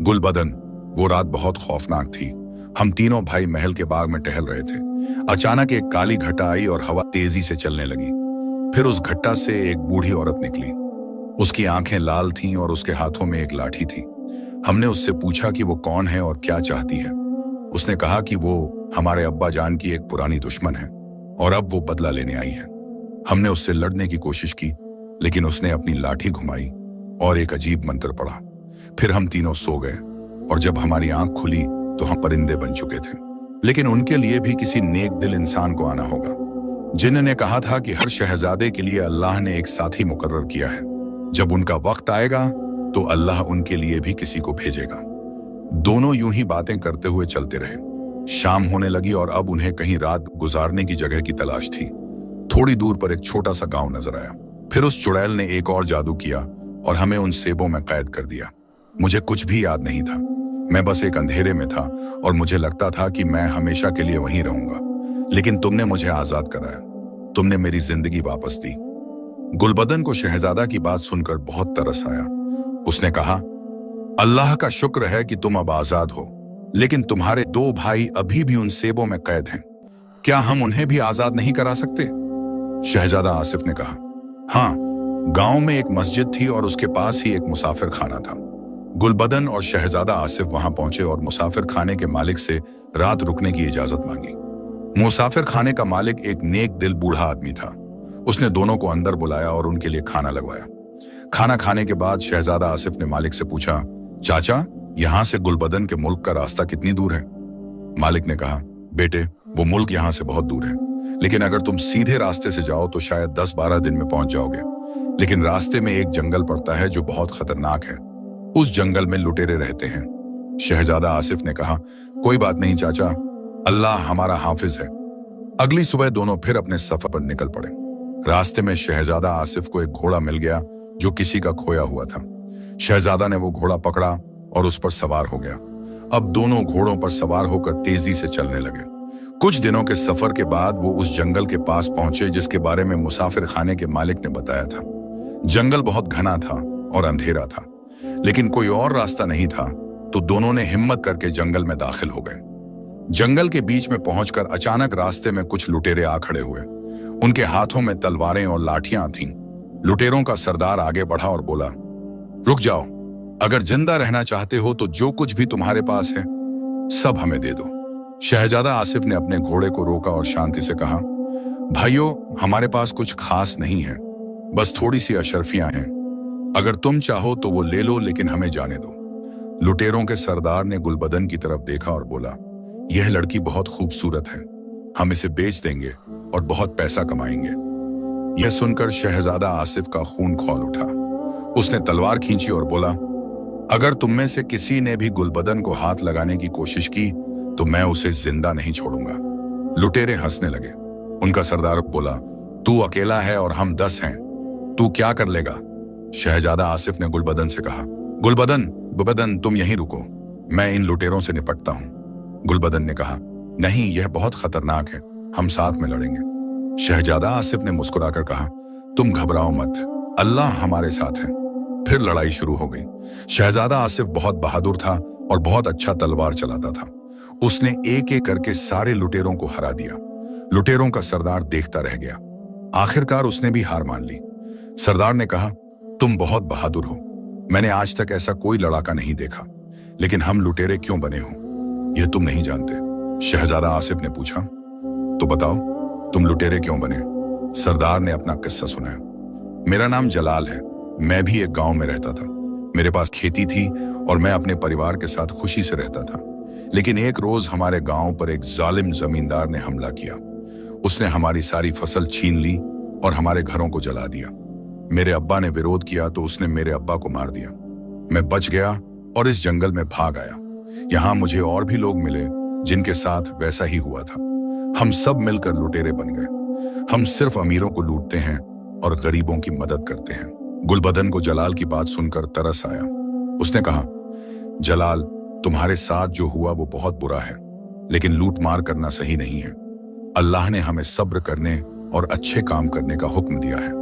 गुलबदन, वो रात बहुत खौफनाक थी। हम तीनों भाई महल के बाग में टहल रहे थे। अचानक एक काली घटा आई और हवा तेजी से चलने लगी। फिर उस घटा से एक बूढ़ी औरत निकली। उसकी आंखें लाल थीं और उसके हाथों में एक लाठी थी। हमने उससे पूछा कि वो कौन है और क्या चाहती है। उसने कहा कि वो हमारे अब्बा जान की एक पुरानी दुश्मन है और अब वो बदला लेने आई है। हमने उससे लड़ने की कोशिश की, लेकिन उसने अपनी लाठी घुमाई और एक अजीब मंत्र पढ़ा। फिर हम तीनों सो गए और जब हमारी आंख खुली तो हम परिंदे बन चुके थे। लेकिन उनके लिए भी किसी नेक दिल इंसान को आना होगा। जिन्न ने कहा था कि हर शहजादे के लिए अल्लाह ने एक साथी मुकर्रर किया है। जब उनका वक्त आएगा तो अल्लाह उनके लिए भी किसी को भेजेगा। दोनों यूं ही बातें करते हुए चलते रहे। शाम होने लगी और अब उन्हें कहीं रात गुजारने की जगह की तलाश थी। थोड़ी दूर पर एक छोटा सा गांव नजर आया। फिर उस चुड़ैल ने एक और जादू किया और हमें उन सेबों में कैद कर दिया। मुझे कुछ भी याद नहीं था, मैं बस एक अंधेरे में था और मुझे लगता था कि मैं हमेशा के लिए वहीं रहूंगा। लेकिन तुमने मुझे आजाद कराया, तुमने मेरी जिंदगी वापस दी। गुलबदन को शहजादा की बात सुनकर बहुत तरस आया। उसने कहा, अल्लाह का शुक्र है कि तुम अब आजाद हो, लेकिन तुम्हारे दो भाई अभी भी उन सेबों में कैद हैं। क्या हम उन्हें भी आजाद नहीं करा सकते? शहजादा आसिफ ने कहा, हाँ, गांव में एक मस्जिद थी और उसके पास ही एक मुसाफिर खाना था। गुलबदन और शहजादा आसिफ वहां पहुंचे और मुसाफिर खाने के मालिक से रात रुकने की इजाजत मांगी। मुसाफिर खाने का मालिक एक नेक दिल बूढ़ा आदमी था। उसने दोनों को अंदर बुलाया और उनके लिए खाना लगवाया। खाना खाने के बाद शहजादा आसिफ ने मालिक से पूछा, चाचा, यहां से गुलबदन के मुल्क का रास्ता कितनी दूर है? मालिक ने कहा, बेटे, वो मुल्क यहां से बहुत दूर है, लेकिन अगर तुम सीधे रास्ते से जाओ तो शायद 10-12 दिन में पहुंच जाओगे। लेकिन रास्ते में एक जंगल पड़ता है जो बहुत खतरनाक है। उस जंगल में लुटेरे रहते हैं। शहजादा आसिफ ने कहा, कोई बात नहीं चाचा, अल्लाह हमारा हाफिज है। अगली सुबह दोनों फिर अपने सफर पर निकल पड़े। रास्ते में शहजादा आसिफ को एक घोड़ा मिल गया जो किसी का खोया हुआ था। शहजादा ने वो घोड़ा पकड़ा और उस पर सवार हो गया। अब दोनों घोड़ों पर सवार होकर तेजी से चलने लगे। कुछ दिनों के सफर के बाद वो उस जंगल के पास पहुंचे जिसके बारे में मुसाफिर खाने के मालिक ने बताया था। जंगल बहुत घना था और अंधेरा था, लेकिन कोई और रास्ता नहीं था, तो दोनों ने हिम्मत करके जंगल में दाखिल हो गए। जंगल के बीच में पहुंचकर अचानक रास्ते में कुछ लुटेरे आ खड़े हुए। उनके हाथों में तलवारें और लाठियां थीं। लुटेरों का सरदार आगे बढ़ा और बोला, रुक जाओ, अगर जिंदा रहना चाहते हो तो जो कुछ भी तुम्हारे पास है सब हमें दे दो। शहजादा आसिफ ने अपने घोड़े को रोका और शांति से कहा, भाइयों, हमारे पास कुछ खास नहीं है, बस थोड़ी सी अशरफियां हैं। अगर तुम चाहो तो वो ले लो, लेकिन हमें जाने दो। लुटेरों के सरदार ने गुलबदन की तरफ देखा और बोला, यह लड़की बहुत खूबसूरत है, हम इसे बेच देंगे और बहुत पैसा कमाएंगे। यह सुनकर शहजादा आसिफ का खून खौल उठा। उसने तलवार खींची और बोला, अगर तुम में से किसी ने भी गुलबदन को हाथ लगाने की कोशिश की तो मैं उसे जिंदा नहीं छोड़ूंगा। लुटेरे हंसने लगे। उनका सरदार बोला, तू अकेला है और हम 10 हैं, तू क्या कर लेगा? शहजादा आसिफ ने गुलबदन से कहा, गुलबदन गुलबदन तुम यहीं रुको, मैं इन लुटेरों से निपटता हूँ। गुलबदन ने कहा, नहीं, यह बहुत खतरनाक है, हम साथ में लड़ेंगे। शहजादा आसिफ ने मुस्कुराकर कहा, तुम घबराओ मत, अल्लाह हमारे साथ है। फिर लड़ाई शुरू हो गई। शहजादा आसिफ बहुत बहादुर था और बहुत अच्छा तलवार चलाता था। उसने एक एक करके सारे लुटेरों को हरा दिया। लुटेरों का सरदार देखता रह गया। आखिरकार उसने भी हार मान ली। सरदार ने कहा, तुम बहुत बहादुर हो, मैंने आज तक ऐसा कोई लड़ाका नहीं देखा, लेकिन हम लुटेरे क्यों बने हो यह तुम नहीं जानते। शहजादा आसिफ ने पूछा, तो बताओ तुम लुटेरे क्यों बने। सरदार ने अपना किस्सा सुनाया। मेरा नाम जलाल है, मैं भी एक गांव में रहता था। मेरे पास खेती थी और मैं अपने परिवार के साथ खुशी से रहता था। लेकिन एक रोज हमारे गांव पर एक जालिम जमींदार ने हमला किया। उसने हमारी सारी फसल छीन ली और हमारे घरों को जला दिया। मेरे अब्बा ने विरोध किया तो उसने मेरे अब्बा को मार दिया। मैं बच गया और इस जंगल में भाग आया। यहाँ मुझे और भी लोग मिले जिनके साथ वैसा ही हुआ था। हम सब मिलकर लुटेरे बन गए। हम सिर्फ अमीरों को लूटते हैं और गरीबों की मदद करते हैं। गुलबदन को जलाल की बात सुनकर तरस आया। उसने कहा, जलाल, तुम्हारे साथ जो हुआ वो बहुत बुरा है, लेकिन लूट मार करना सही नहीं है। अल्लाह ने हमें सब्र करने और अच्छे काम करने का हुक्म दिया है।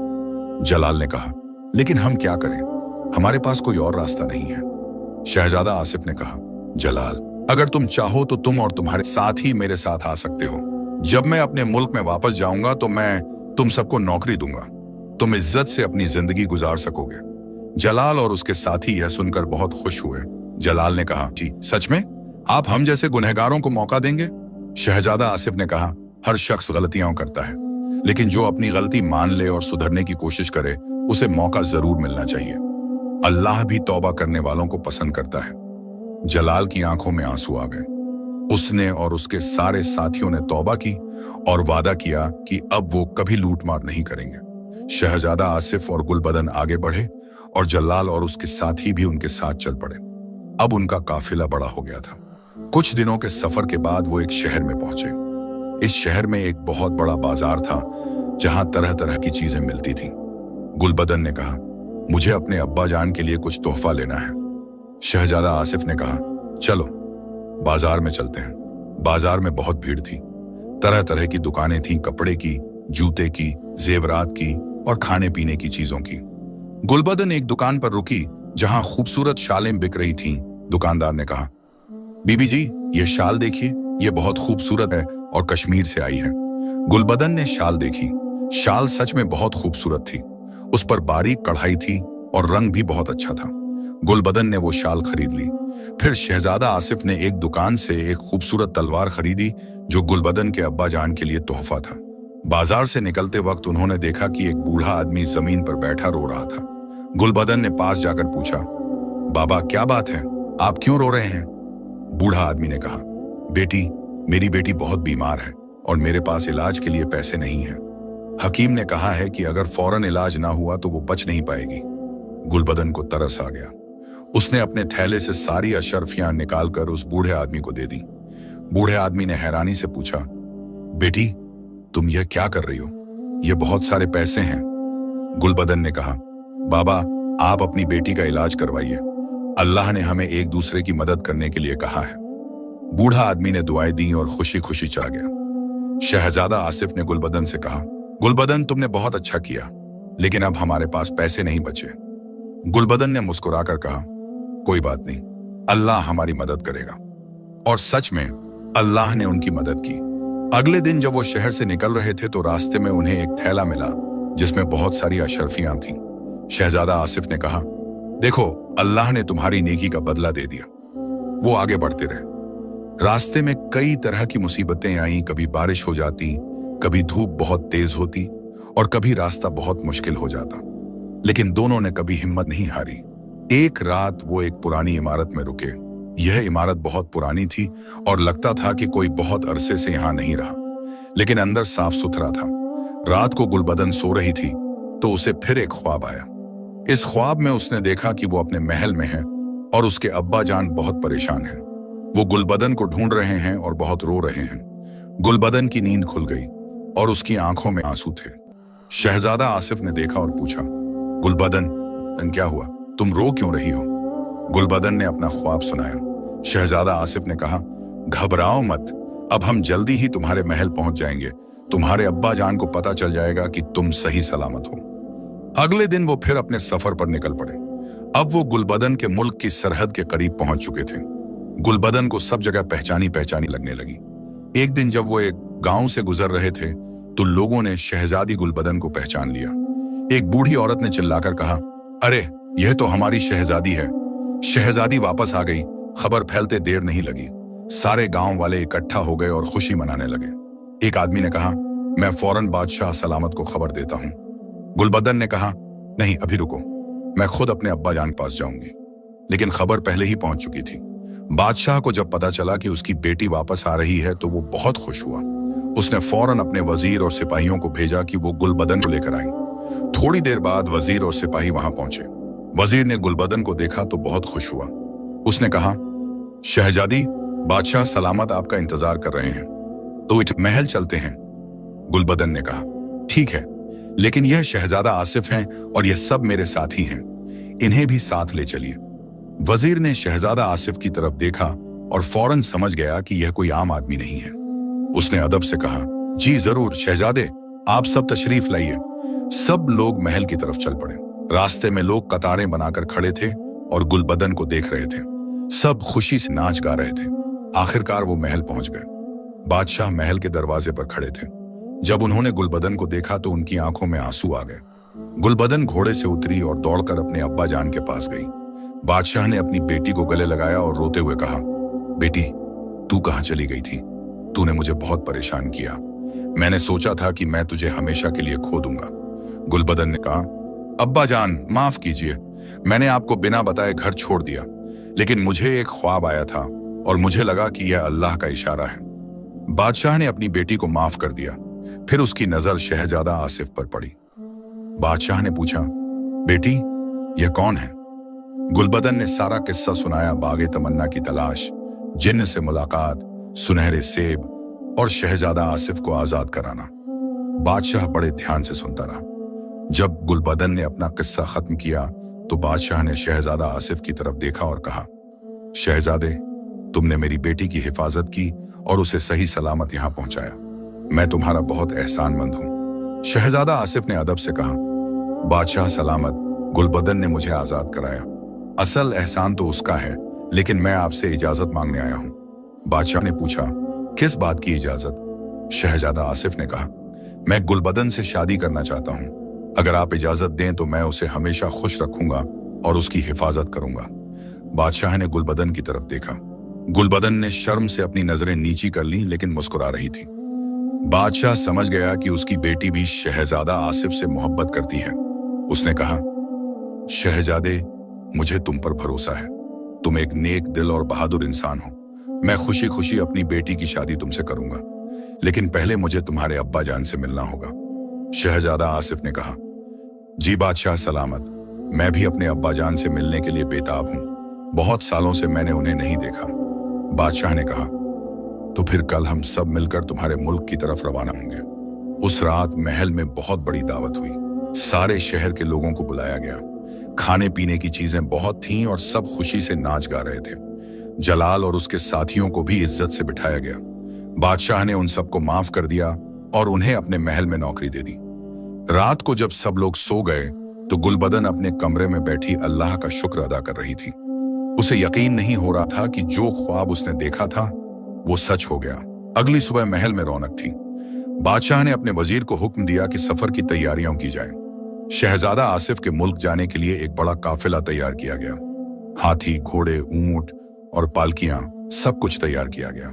जलाल ने कहा, लेकिन हम क्या करें, हमारे पास कोई और रास्ता नहीं है। शहजादा आसिफ ने कहा, जलाल, अगर तुम चाहो तो तुम और तुम्हारे साथी मेरे साथ आ सकते हो। जब मैं अपने मुल्क में वापस जाऊंगा तो मैं तुम सबको नौकरी दूंगा। तुम इज्जत से अपनी जिंदगी गुजार सकोगे। जलाल और उसके साथी यह सुनकर बहुत खुश हुए। जलाल ने कहा, जी सच में आप हम जैसे गुनहगारों को मौका देंगे। शहजादा आसिफ ने कहा, हर शख्स गलतियां करता है, लेकिन जो अपनी गलती मान ले और सुधरने की कोशिश करे उसे मौका जरूर मिलना चाहिए। अल्लाह भी तौबा करने वालों को पसंद करता है। जलाल की आंखों में आंसू आ गए। उसने और उसके सारे साथियों ने तौबा की और वादा किया कि अब वो कभी लूटमार नहीं करेंगे। शहजादा आसिफ और गुलबदन आगे बढ़े और जलाल और उसके साथी भी उनके साथ चल पड़े। अब उनका काफिला बड़ा हो गया था। कुछ दिनों के सफर के बाद वो एक शहर में पहुंचे। इस शहर में एक बहुत बड़ा बाजार था जहां तरह तरह की चीजें मिलती थीं। गुलबदन ने कहा, मुझे अपने अब्बा जान के लिए कुछ तोहफा लेना है। शहजादा आसिफ ने कहा, चलो बाजार में चलते हैं। बाजार में बहुत भीड़ थी। तरह तरह की दुकानें थीं, कपड़े की, जूते की, जेवरात की और खाने पीने की चीजों की। गुलबदन एक दुकान पर रुकी जहां खूबसूरत शालें बिक रही थीं। दुकानदार ने कहा, बीबी जी, ये शाल देखिए, ये बहुत खूबसूरत है और कश्मीर से आई है। गुलबदन ने शाल देखी। शाल सच में बहुत खूबसूरत थी। उस पर बारीक कढ़ाई थी और रंग भी बहुत अच्छा था। गुलबदन ने वो शाल खरीद ली। फिर शहजादा आसिफ ने एक दुकान से एक खूबसूरत तलवार खरीदी जो गुलबदन के अब्बा जान के लिए तोहफा था। बाजार से निकलते वक्त उन्होंने देखा कि एक बूढ़ा आदमी जमीन पर बैठा रो रहा था। गुलबदन ने पास जाकर पूछा, बाबा क्या बात है, आप क्यों रो रहे हैं। बूढ़ा आदमी ने कहा, बेटी, मेरी बेटी बहुत बीमार है और मेरे पास इलाज के लिए पैसे नहीं हैं। हकीम ने कहा है कि अगर फौरन इलाज ना हुआ तो वो बच नहीं पाएगी। गुलबदन को तरस आ गया। उसने अपने थैले से सारी अशर्फियां निकालकर उस बूढ़े आदमी को दे दी। बूढ़े आदमी ने हैरानी से पूछा, बेटी, तुम यह क्या कर रही हो, ये बहुत सारे पैसे हैं। गुलबदन ने कहा, बाबा, आप अपनी बेटी का इलाज करवाइए। अल्लाह ने हमें एक दूसरे की मदद करने के लिए कहा है। बूढ़ा आदमी ने दुआएं दी और खुशी खुशी चला गया। शहजादा आसिफ ने गुलबदन से कहा, गुलबदन, तुमने बहुत अच्छा किया, लेकिन अब हमारे पास पैसे नहीं बचे। गुलबदन ने मुस्कुराकर कहा, कोई बात नहीं, अल्लाह हमारी मदद करेगा। और सच में अल्लाह ने उनकी मदद की। अगले दिन जब वो शहर से निकल रहे थे तो रास्ते में उन्हें एक थैला मिला जिसमें बहुत सारी अशर्फियां थीं। शहजादा आसिफ ने कहा, देखो, अल्लाह ने तुम्हारी नेकी का बदला दे दिया। वो आगे बढ़ते रहे। रास्ते में कई तरह की मुसीबतें आईं। कभी बारिश हो जाती, कभी धूप बहुत तेज होती और कभी रास्ता बहुत मुश्किल हो जाता, लेकिन दोनों ने कभी हिम्मत नहीं हारी। एक रात वो एक पुरानी इमारत में रुके। यह इमारत बहुत पुरानी थी और लगता था कि कोई बहुत अरसे से यहाँ नहीं रहा, लेकिन अंदर साफ सुथरा था। रात को गुलबदन सो रही थी तो उसे फिर एक ख्वाब आया। इस ख्वाब में उसने देखा कि वो अपने महल में है और उसके अब्बा जान बहुत परेशान हैं। वो गुलबदन को ढूंढ रहे हैं और बहुत रो रहे हैं। गुलबदन की नींद खुल गई और उसकी आंखों में आंसू थे। शहजादा आसिफ ने देखा और पूछा, गुलबदन, क्या हुआ, तुम रो क्यों रही हो? गुलबदन ने अपना ख्वाब सुनाया। शहजादा आसिफ ने कहा, घबराओ मत, अब हम जल्दी ही तुम्हारे महल पहुंच जाएंगे। तुम्हारे अब्बा जान को पता चल जाएगा कि तुम सही सलामत हो। अगले दिन वो फिर अपने सफर पर निकल पड़े। अब वो गुलबदन के मुल्क की सरहद के करीब पहुंच चुके थे। गुलबदन को सब जगह पहचानी पहचानी लगने लगी। एक दिन जब वो एक गांव से गुजर रहे थे तो लोगों ने शहजादी गुलबदन को पहचान लिया। एक बूढ़ी औरत ने चिल्लाकर कहा, अरे यह तो हमारी शहजादी है। शहजादी वापस आ गई। खबर फैलते देर नहीं लगी। सारे गांव वाले इकट्ठा हो गए और खुशी मनाने लगे। एक आदमी ने कहा, मैं फौरन बादशाह सलामत को खबर देता हूं। गुलबदन ने कहा, नहीं अभी रुको, मैं खुद अपने अब्बा जान के पास जाऊंगी। लेकिन खबर पहले ही पहुंच चुकी थी। बादशाह को जब पता चला कि उसकी बेटी वापस आ रही है तो वो बहुत खुश हुआ। उसने फौरन अपने वजीर और सिपाहियों को भेजा कि वो गुलबदन को लेकर आएं। थोड़ी देर बाद वजीर और सिपाही वहां पहुंचे। वजीर ने गुलबदन को देखा तो बहुत खुश हुआ। उसने कहा, शहजादी, बादशाह सलामत आपका इंतजार कर रहे हैं, तो इट महल चलते हैं। गुलबदन ने कहा, ठीक है, लेकिन यह शहजादा आसिफ हैं और यह सब मेरे साथी हैं, इन्हें भी साथ ले चलिए। वजीर ने शहजादा आसिफ की तरफ देखा और फौरन समझ गया कि यह कोई आम आदमी नहीं है। उसने अदब से कहा, जी जरूर शहजादे, आप सब तशरीफ लाइए। सब लोग महल की तरफ चल पड़े। रास्ते में लोग कतारें बनाकर खड़े थे और गुलबदन को देख रहे थे। सब खुशी से नाच गा रहे थे। आखिरकार वो महल पहुंच गए। बादशाह महल के दरवाजे पर खड़े थे। जब उन्होंने गुलबदन को देखा तो उनकी आंखों में आंसू आ गए। गुलबदन घोड़े से उतरी और दौड़कर अपने अब्बा जान के पास गई। बादशाह ने अपनी बेटी को गले लगाया और रोते हुए कहा, बेटी, तू कहां चली गई थी? तूने मुझे बहुत परेशान किया। मैंने सोचा था कि मैं तुझे हमेशा के लिए खो दूंगा। गुलबदन ने कहा, अब्बा जान माफ कीजिए, मैंने आपको बिना बताए घर छोड़ दिया, लेकिन मुझे एक ख्वाब आया था और मुझे लगा कि यह अल्लाह का इशारा है। बादशाह ने अपनी बेटी को माफ कर दिया। फिर उसकी नजर शहजादा आसिफ पर पड़ी। बादशाह ने पूछा, बेटी, यह कौन है? गुलबदन ने सारा किस्सा सुनाया। बागे तमन्ना की तलाश, जिन्न से मुलाकात, सुनहरे सेब और शहजादा आसिफ को आजाद कराना। बादशाह बड़े ध्यान से सुनता रहा। जब गुलबदन ने अपना किस्सा खत्म किया तो बादशाह ने शहजादा आसिफ की तरफ देखा और कहा, शहजादे, तुमने मेरी बेटी की हिफाजत की और उसे सही सलामत यहां पहुंचाया। मैं तुम्हारा बहुत एहसानमंद हूं। शहजादा आसिफ ने अदब से कहा, बादशाह सलामत, गुलबदन ने मुझे आजाद कराया। असल एहसान तो उसका है, लेकिन मैं आपसे इजाजत मांगने आया हूं। बादशाह ने पूछा, किस बात की इजाजत? शहजादा आसिफ ने कहा, मैं गुलबदन से शादी करना चाहता हूं। अगर आप इजाजत दें तो मैं उसे हमेशा खुश रखूंगा और उसकी हिफाजत करूंगा। बादशाह ने गुलबदन की तरफ देखा। गुलबदन ने शर्म से अपनी नजरें नीची कर ली, लेकिन मुस्कुरा रही थी। बादशाह समझ गया कि उसकी बेटी भी शहजादा आसिफ से मोहब्बत करती है। उसने कहा, शहजादे, मुझे तुम पर भरोसा है। तुम एक नेक दिल और बहादुर इंसान हो। मैं खुशी खुशी अपनी बेटी की शादी तुमसे करूंगा, लेकिन पहले मुझे तुम्हारे अब्बा जान से मिलना होगा। शहजादा आसिफ ने कहा, जी बादशाह सलामत, मैं भी अपने अब्बा जान से मिलने के लिए बेताब हूं। बहुत सालों से मैंने उन्हें नहीं देखा। बादशाह ने कहा, तो फिर कल हम सब मिलकर तुम्हारे मुल्क की तरफ रवाना होंगे। उस रात महल में बहुत बड़ी दावत हुई। सारे शहर के लोगों को बुलाया गया। खाने पीने की चीजें बहुत थीं और सब खुशी से नाच गा रहे थे। जलाल और उसके साथियों को भी इज्जत से बिठाया गया। बादशाह ने उन सबको माफ कर दिया और उन्हें अपने महल में नौकरी दे दी। रात को जब सब लोग सो गए तो गुलबदन अपने कमरे में बैठी अल्लाह का शुक्र अदा कर रही थी। उसे यकीन नहीं हो रहा था कि जो ख्वाब उसने देखा था वो सच हो गया। अगली सुबह महल में रौनक थी। बादशाह ने अपने वजीर को हुक्म दिया कि सफर की तैयारियां की जाएं। शहजादा आसिफ के मुल्क जाने के लिए एक बड़ा काफिला तैयार किया गया। हाथी, घोड़े, ऊंट और पालकियां, सब कुछ तैयार किया गया।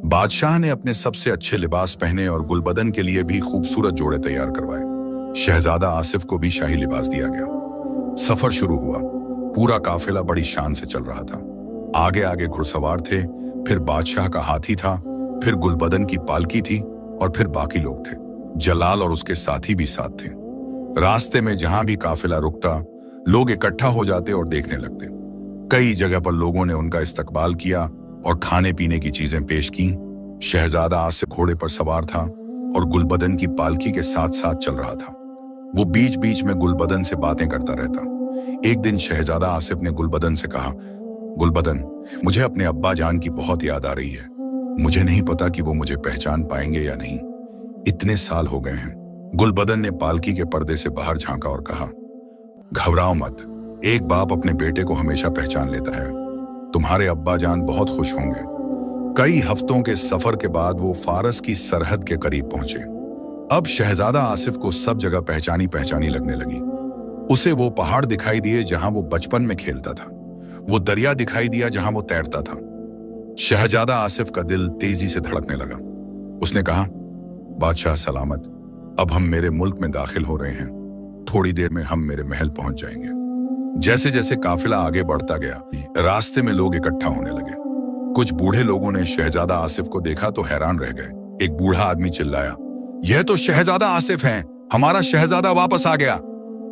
बादशाह ने अपने सबसे अच्छे लिबास पहने और गुलबदन के लिए भी खूबसूरत जोड़े तैयार करवाए। शहजादा आसिफ को भी शाही लिबास दिया गया। सफर शुरू हुआ। पूरा काफिला बड़ी शान से चल रहा था। आगे आगे घुड़सवार थे, फिर बादशाह का हाथी था, फिर गुलबदन की पालकी थी और फिर बाकी लोग थे। जलाल और उसके साथी भी साथ थे। रास्ते में जहां भी काफिला रुकता, लोग इकट्ठा हो जाते और देखने लगते। कई जगह पर लोगों ने उनका इस्तकबाल किया और खाने पीने की चीजें पेश की। शहजादा आसिफ घोड़े पर सवार था और गुलबदन की पालकी के साथ साथ चल रहा था। वो बीच बीच में गुलबदन से बातें करता रहता। एक दिन शहजादा आसिफ ने गुलबदन से कहा, गुलबदन, मुझे अपने अब्बा जान की बहुत याद आ रही है। मुझे नहीं पता कि वो मुझे पहचान पाएंगे या नहीं। इतने साल हो गए हैं। गुलबदन ने पालकी के पर्दे से बाहर झांका और कहा, घबराओ मत, एक बाप अपने बेटे को हमेशा पहचान लेता है। तुम्हारे अब्बा जान बहुत खुश होंगे। कई हफ्तों के सफर के बाद वो फारस की सरहद के करीब पहुंचे। अब शहजादा आसिफ को सब जगह पहचानी पहचानी लगने लगी। उसे वो पहाड़ दिखाई दिए जहां वो बचपन में खेलता था, वो दरिया दिखाई दिया जहां वो तैरता था। शहजादा आसिफ का दिल तेजी से धड़कने लगा। उसने कहा, बादशाह सलामत, अब हम मेरे मुल्क में दाखिल हो रहे हैं। थोड़ी देर में हम मेरे महल पहुंच जाएंगे। जैसे जैसे काफिला आगे बढ़ता गया, रास्ते में लोग इकट्ठा होने लगे। कुछ बूढ़े लोगों ने शहजादा आसिफ को देखा तो हैरान रह गए। एक बूढ़ा आदमी चिल्लाया, यह तो शहजादा आसिफ हैं, हमारा शहजादा वापस आ गया।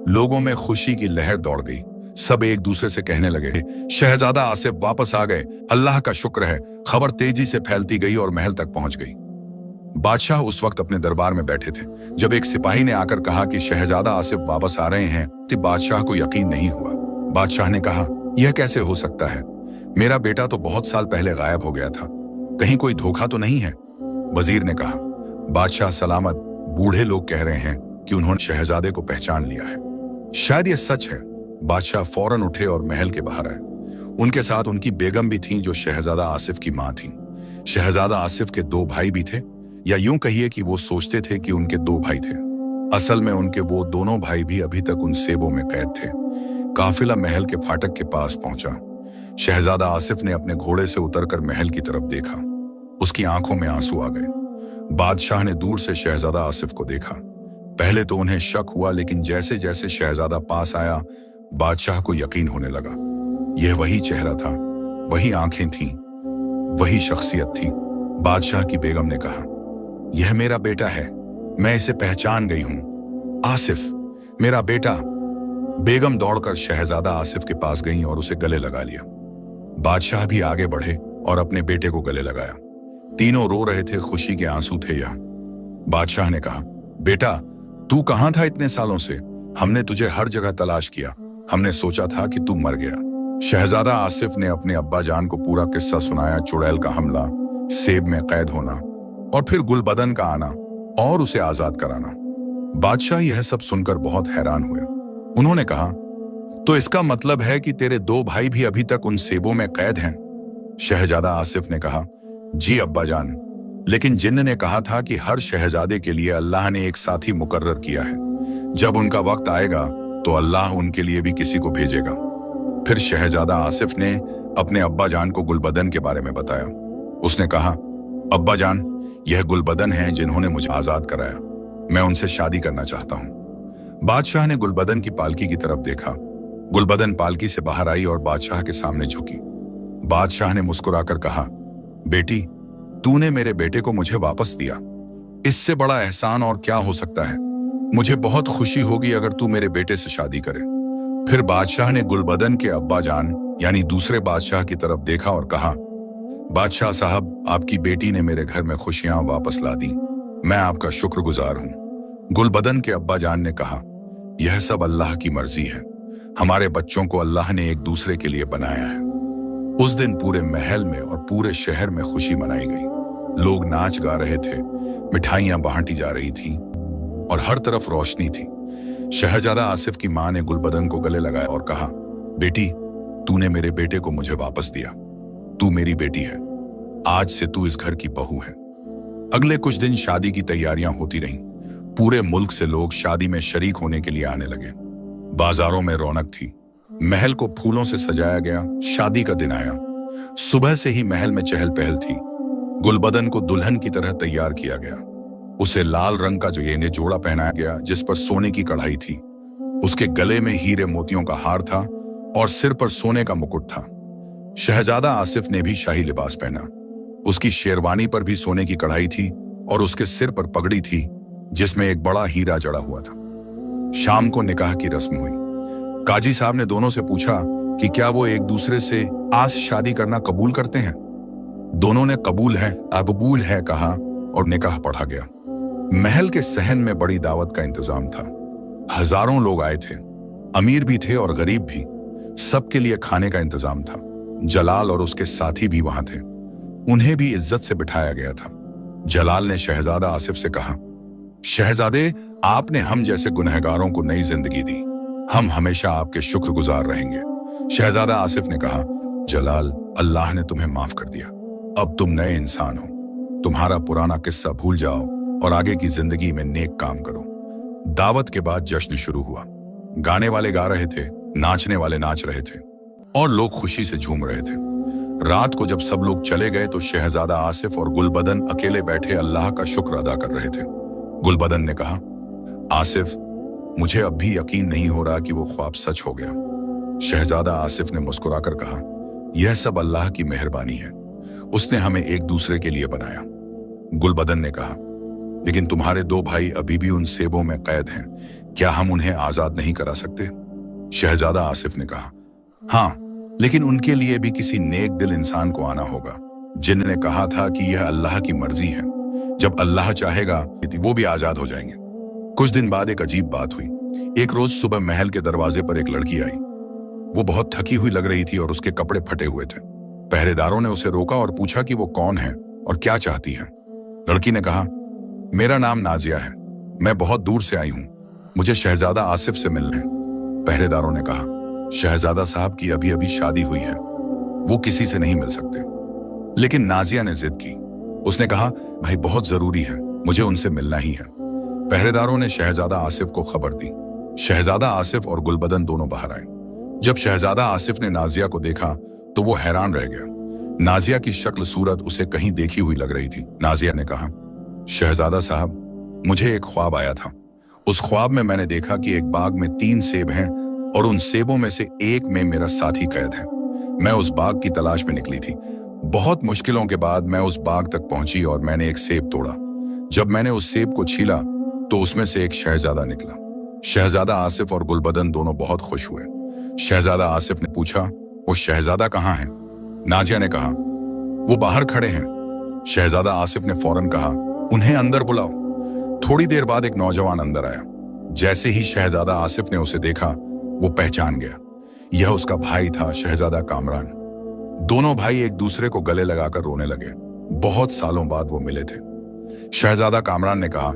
लोगों में खुशी की लहर दौड़ गई। सब एक दूसरे से कहने लगे, शहजादा आसिफ वापस आ गए, अल्लाह का शुक्र है। खबर तेजी से फैलती गई और महल तक पहुंच गई। बादशाह उस वक्त अपने दरबार में बैठे थे। जब एक सिपाही ने आकर कहा कि शहजादा आसिफ वापस आ रहे हैं, तो बादशाह को यकीन नहीं हुआ। बादशाह ने कहा, यह कैसे हो सकता है? मेरा बेटा तो बहुत साल पहले गायब हो गया था, कहीं कोई धोखा तो नहीं है? वजीर ने कहा, बादशाह सलामत, बूढ़े लोग कह रहे हैं कि उन्होंने शहजादे को पहचान लिया है। शायद यह सच है। बादशाह फौरन उठे और महल के बाहर आए। उनके साथ उनकी बेगम भी थी, जो शहजादा आसिफ की मां थी। शहजादा आसिफ के दो भाई भी थे, या यूं कहिए कि वो सोचते थे कि उनके दो भाई थे। असल में उनके वो दोनों भाई भी अभी तक उन सेबों में कैद थे। काफिला महल के फाटक के पास पहुंचा। शहजादा आसिफ ने अपने घोड़े से उतरकर महल की तरफ देखा। उसकी आंखों में आंसू आ गए। बादशाह ने दूर से शहजादा आसिफ को देखा। पहले तो उन्हें शक हुआ, लेकिन जैसे जैसे शहजादा पास आया, बादशाह को यकीन होने लगा। यह वही चेहरा था, वही आंखें थीं, वही शख्सियत थी। बादशाह की बेगम ने कहा, यह मेरा बेटा है, मैं इसे पहचान गई हूं। आसिफ, मेरा बेटा। बेगम दौड़कर शहजादा आसिफ के पास गई और उसे गले लगा लिया। बादशाह भी आगे बढ़े और अपने बेटे को गले लगाया। तीनों रो रहे थे, खुशी के आंसू थे यहाँ। बादशाह ने कहा, बेटा, तू कहां था इतने सालों से? हमने तुझे हर जगह तलाश किया। हमने सोचा था कि तू मर गया। शहजादा आसिफ ने अपने अब्बा जान को पूरा किस्सा सुनाया। चुड़ैल का हमला, सेब में कैद होना, और फिर गुलबदन का आना और उसे आजाद कराना। बादशाह यह सब सुनकर बहुत हैरान हुए। उन्होंने कहा, तो इसका मतलब है कि तेरे दो भाई भी अभी तक उन सेबों में कैद हैं? शहजादा आसिफ ने कहा, जी अब्बा जान, लेकिन जिन्न ने कहा था कि हर शहजादे के लिए अल्लाह ने एक साथी मुकर्रर किया है। जब उनका वक्त आएगा तो अल्लाह उनके लिए भी किसी को भेजेगा। फिर शहजादा आसिफ ने अपने अब्बा जान को गुलबदन के बारे में बताया। उसने कहा, अब्बा जान, यह गुलबदन हैं जिन्होंने मुझे आजाद कराया। मैं उनसे शादी करना चाहता हूं। बादशाह ने गुलबदन की पालकी की तरफ देखा। गुलबदन पालकी से बाहर आई और बादशाह के सामने झुकी। बादशाह ने मुस्कुराकर कहा, बेटी, तूने मेरे बेटे को मुझे वापस दिया। इससे बड़ा एहसान और क्या हो सकता है? मुझे बहुत खुशी होगी अगर तू मेरे बेटे से शादी करे। फिर बादशाह ने गुलबदन के अब्बा जान यानी दूसरे बादशाह की तरफ देखा और कहा, बादशाह साहब, आपकी बेटी ने मेरे घर में खुशियां वापस ला दी। मैं आपका शुक्रगुजार हूं। गुलबदन के अब्बा जान ने कहा, यह सब अल्लाह की मर्जी है। हमारे बच्चों को अल्लाह ने एक दूसरे के लिए बनाया है। उस दिन पूरे महल में और पूरे शहर में खुशी मनाई गई। लोग नाच गा रहे थे, मिठाइयां बांटी जा रही थीं और हर तरफ रोशनी थी। शहजादा आसिफ की मां ने गुलबदन को गले लगाया और कहा, बेटी, तूने मेरे बेटे को मुझे वापस दिया। तू मेरी बेटी है। आज से तू इस घर की बहू है। अगले कुछ दिन शादी की तैयारियां होती रहीं। पूरे मुल्क से लोग शादी में शरीक होने के लिए आने लगे। बाजारों में रौनक थी। महल को फूलों से सजाया गया। शादी का दिन आया। सुबह से ही महल में चहल पहल थी। गुलबदन को दुल्हन की तरह तैयार किया गया। उसे लाल रंग का जेने जोड़ा पहनाया गया जिस पर सोने की कढ़ाई थी। उसके गले में हीरे मोतियों का हार था और सिर पर सोने का मुकुट था। शहजादा आसिफ ने भी शाही लिबास पहना। उसकी शेरवानी पर भी सोने की कढ़ाई थी और उसके सिर पर पगड़ी थी जिसमें एक बड़ा हीरा जड़ा हुआ था। शाम को निकाह की रस्म हुई। काजी साहब ने दोनों से पूछा कि क्या वो एक दूसरे से आज शादी करना कबूल करते हैं। दोनों ने कबूल है, अबूल है कहा और निकाह पढ़ा गया। महल के सहन में बड़ी दावत का इंतजाम था। हजारों लोग आए थे। अमीर भी थे और गरीब भी, सबके लिए खाने का इंतजाम था। जलाल और उसके साथी भी वहां थे, उन्हें भी इज्जत से बिठाया गया था। जलाल ने शहजादा आसिफ से कहा, शहजादे, आपने हम जैसे गुनहगारों को नई जिंदगी दी, हम हमेशा आपके शुक्रगुजार रहेंगे। शहजादा आसिफ ने कहा, जलाल, अल्लाह ने तुम्हें माफ कर दिया, अब तुम नए इंसान हो। तुम्हारा पुराना किस्सा भूल जाओ और आगे की जिंदगी में नेक काम करो। दावत के बाद जश्न शुरू हुआ। गाने वाले गा रहे थे, नाचने वाले नाच रहे थे और लोग खुशी से झूम रहे थे। रात को जब सब लोग चले गए तो शहजादा आसिफ और गुलबदन अकेले बैठे अल्लाह का शुक्र अदा कर रहे थे। गुलबदन ने कहा, आसिफ, मुझे अब भी यकीन नहीं हो रहा कि वो ख्वाब सच हो गया। शहजादा आसिफ ने मुस्कुराकर कहा, यह सब अल्लाह की मेहरबानी है, उसने हमें एक दूसरे के लिए बनाया। गुलबदन ने कहा, लेकिन तुम्हारे दो भाई अभी भी उन सेबों में कैद हैं, क्या हम उन्हें आजाद नहीं करा सकते? शहजादा आसिफ ने कहा, हाँ, लेकिन उनके लिए भी किसी नेक दिल इंसान को आना होगा। जिन ने कहा था कि यह अल्लाह की मर्जी है, जब अल्लाह चाहेगा वो भी आजाद हो जाएंगे। कुछ दिन बाद एक अजीब बात हुई। एक रोज सुबह महल के दरवाजे पर एक लड़की आई। वो बहुत थकी हुई लग रही थी और उसके कपड़े फटे हुए थे। पहरेदारों ने उसे रोका और पूछा कि वो कौन है और क्या चाहती है। लड़की ने कहा, मेरा नाम नाजिया है, मैं बहुत दूर से आई हूं, मुझे शहजादा आसिफ से मिलना है। पहरेदारों ने कहा, शहजादा साहब की अभी अभी शादी हुई है, वो किसी से नहीं मिल सकते। लेकिन नाजिया ने जिद की। उसने कहा, भाई बहुत जरूरी है, मुझे उनसे मिलना ही है। पहरेदारों ने शहजादा आसिफ को खबर दी। शहजादा आसिफ और गुलबदन दोनों बाहर आए। जब शहजादा आसिफ ने नाजिया को देखा तो वो हैरान रह गया। नाजिया की शक्ल सूरत उसे कहीं देखी हुई लग रही थी। नाजिया ने कहा, शहजादा साहब, मुझे एक ख्वाब आया था। उस ख्वाब में मैंने देखा कि एक बाग में 3 सेब हैं और उन सेबों में से एक में मेरा साथी कैद है। मैं उस बाग की तलाश में निकली थी। बहुत मुश्किलों के बाद मैं उस बाग तक पहुंची और मैंने एक सेब तोड़ा। जब मैंने उस सेब को छीला तो उसमें से एक शहजादा निकला। शहजादा आसिफ और गुलबदन दोनों बहुत खुश हुए। शहजादा आसिफ ने पूछा, वो शहजादा कहाँ है? नाजिया ने कहा, वो बाहर खड़े हैं। शहजादा आसिफ ने फौरन कहा, उन्हें अंदर बुलाओ। थोड़ी देर बाद एक नौजवान अंदर आया। जैसे ही शहजादा आसिफ ने उसे देखा, वो पहचान गया। यह उसका भाई था, शहजादा कामरान। दोनों भाई एक दूसरे को गले लगाकर रोने लगे। बहुत सालों बाद वो मिले थे। शहजादा कामरान ने कहा,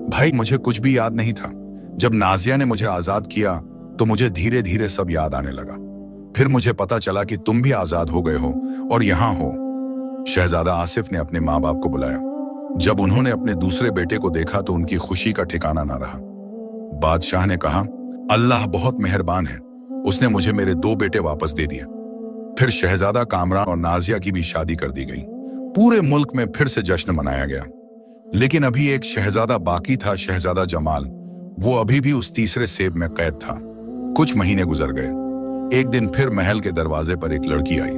भाई, मुझे कुछ भी याद नहीं था। जब नाजिया ने मुझे आजाद किया तो मुझे धीरे धीरे सब याद आने लगा। फिर मुझे पता चला कि तुम भी आजाद हो गए हो और यहाँ हो। शहजादा आसिफ ने अपने माँ बाप को बुलाया। जब उन्होंने अपने दूसरे बेटे को देखा तो उनकी खुशी का ठिकाना ना रहा। बादशाह ने कहा, अल्लाह बहुत मेहरबान है, उसने मुझे मेरे 2 बेटे वापस दे दिए। फिर शहजादा कामरान और नाजिया की भी शादी कर दी गई। पूरे मुल्क में फिर से जश्न मनाया गया। लेकिन अभी एक शहजादा बाकी था, शहजादा जमाल। वो अभी भी उस तीसरे सेब में कैद था। कुछ महीने गुजर गए। एक दिन फिर महल के दरवाजे पर एक लड़की आई।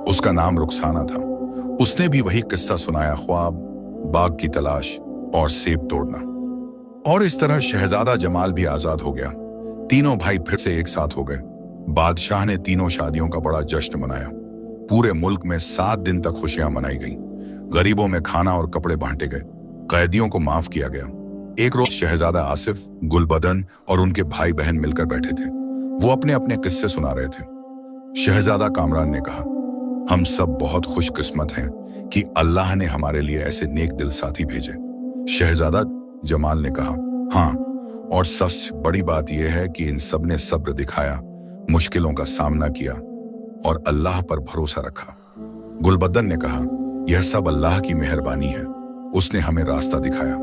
उसका नाम रुखसाना था। उसने भी वही किस्सा सुनाया, ख्वाब, बाग की तलाश और सेब तोड़ना। और इस तरह शहजादा जमाल भी आजाद हो गया। तीनों भाई फिर से एक साथ हो गए। बादशाह ने तीनों शादियों का बड़ा जश्न मनाया। पूरे मुल्क में 7 दिन तक खुशियां मनाई गईं। गरीबों में खाना और कपड़े बांटे गए। कैदियों को माफ किया गया। एक रोज शहजादा आसिफ, गुलबदन और उनके भाई बहन मिलकर बैठे थे। वो अपने अपने किस्से सुना रहे थे। शहजादा कामरान ने कहा, हम सब बहुत खुशकिस्मत हैं कि अल्लाह ने हमारे लिए ऐसे नेक दिल साथी भेजे। शहजादा जमाल ने कहा, हाँ, और सबसे बड़ी बात यह है कि इन सब ने सब्र दिखाया, मुश्किलों का सामना किया और अल्लाह पर भरोसा रखा। गुलबदन ने कहा, यह सब अल्लाह की मेहरबानी है, उसने हमें रास्ता दिखाया।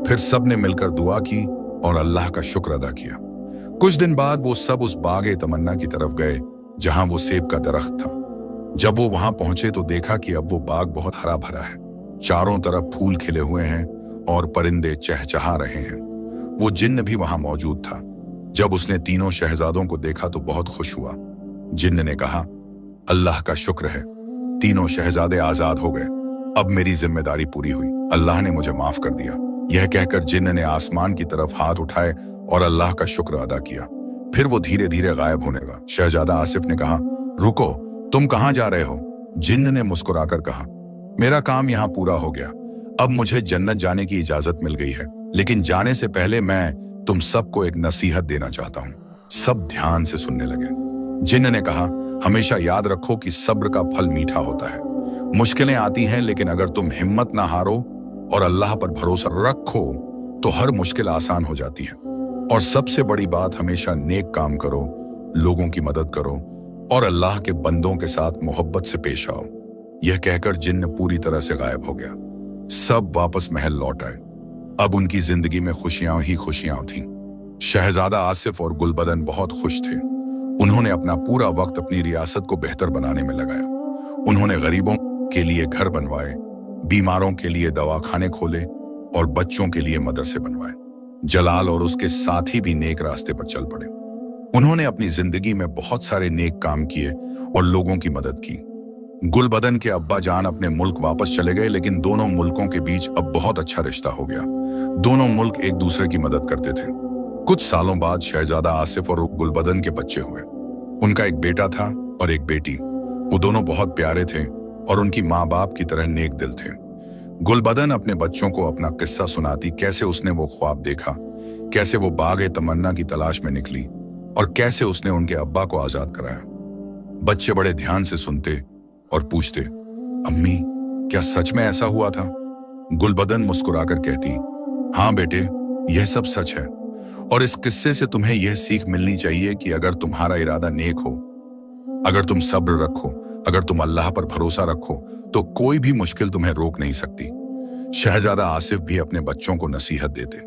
फिर सब ने मिलकर दुआ की और अल्लाह का शुक्र अदा किया। कुछ दिन बाद वो सब उस बागे तमन्ना की तरफ गए जहां वो सेब का दरख्त था। जब वो वहां पहुंचे तो देखा कि अब वो बाग बहुत हरा भरा है। चारों तरफ फूल खिले हुए हैं और परिंदे चहचहा रहे हैं। वो जिन्न भी वहां मौजूद था। जब उसने तीनों शहजादों को देखा तो बहुत खुश हुआ। जिन्न ने कहा, अल्लाह का शुक्र है, तीनों शहजादे आजाद हो गए। अब मेरी जिम्मेदारी पूरी हुई, अल्लाह ने मुझे माफ कर दिया। यह कहकर जिन्न ने आसमान की तरफ हाथ उठाए और अल्लाह का शुक्र अदा किया। फिर वो धीरे धीरे गायब होने लगा। शहजादा आसिफ ने कहा, रुको, तुम कहाँ जा रहे हो? जिन्न ने मुस्कुराकर कहा, मेरा काम यहाँ पूरा हो गया, अब मुझे जन्नत जाने की इजाजत मिल गई है। लेकिन जाने से पहले मैं तुम सबको एक नसीहत देना चाहता हूँ। सब ध्यान से सुनने लगे। जिन्न ने कहा, हमेशा याद रखो कि सब्र का फल मीठा होता है। मुश्किलें आती हैं, लेकिन अगर तुम हिम्मत ना हारो और अल्लाह पर भरोसा रखो तो हर मुश्किल आसान हो जाती है। और सबसे बड़ी बात, हमेशा नेक काम करो, लोगों की मदद करो और अल्लाह के बंदों के साथ मोहब्बत से पेश आओ। यह कहकर जिन्न पूरी तरह से गायब हो गया। सब वापस महल लौट आए। अब उनकी जिंदगी में खुशियां ही खुशियां थीं। शहजादा आसिफ और गुलबदन बहुत खुश थे। उन्होंने अपना पूरा वक्त अपनी रियासत को बेहतर बनाने में लगाया। उन्होंने गरीबों के लिए घर बनवाए, बीमारों के लिए दवाखाने खोले और बच्चों के लिए मदरसे बनवाए। जलाल और उसके साथी भी नेक रास्ते पर चल पड़े। उन्होंने अपनी जिंदगी में बहुत सारे नेक काम किए और लोगों की मदद की। गुलबदन के अब्बा जान अपने मुल्क वापस चले गए, लेकिन दोनों मुल्कों के बीच अब बहुत अच्छा रिश्ता हो गया। दोनों मुल्क एक दूसरे की मदद करते थे। कुछ सालों बाद शहजादा आसिफ और गुलबदन के बच्चे हुए। उनका एक बेटा था और एक बेटी। वो दोनों बहुत प्यारे थे और उनकी माँ बाप की तरह नेक दिल थे। गुलबदन अपने बच्चों को अपना किस्सा सुनाती, कैसे उसने वो ख्वाब देखा, कैसे वो बागे तमन्ना की तलाश में निकली और कैसे उसने उनके अब्बा को आजाद कराया। बच्चे बड़े ध्यान से सुनते और पूछते, अम्मी, क्या सच में ऐसा हुआ था? गुलबदन मुस्कुराकर कहती, हाँ बेटे, यह सब सच है और इस किस्से से तुम्हें यह सीख मिलनी चाहिए कि अगर तुम्हारा इरादा नेक हो, अगर तुम सब्र रखो, अगर तुम अल्लाह पर भरोसा रखो तो कोई भी मुश्किल तुम्हें रोक नहीं सकती। शहजादा आसिफ भी अपने बच्चों को नसीहत देते,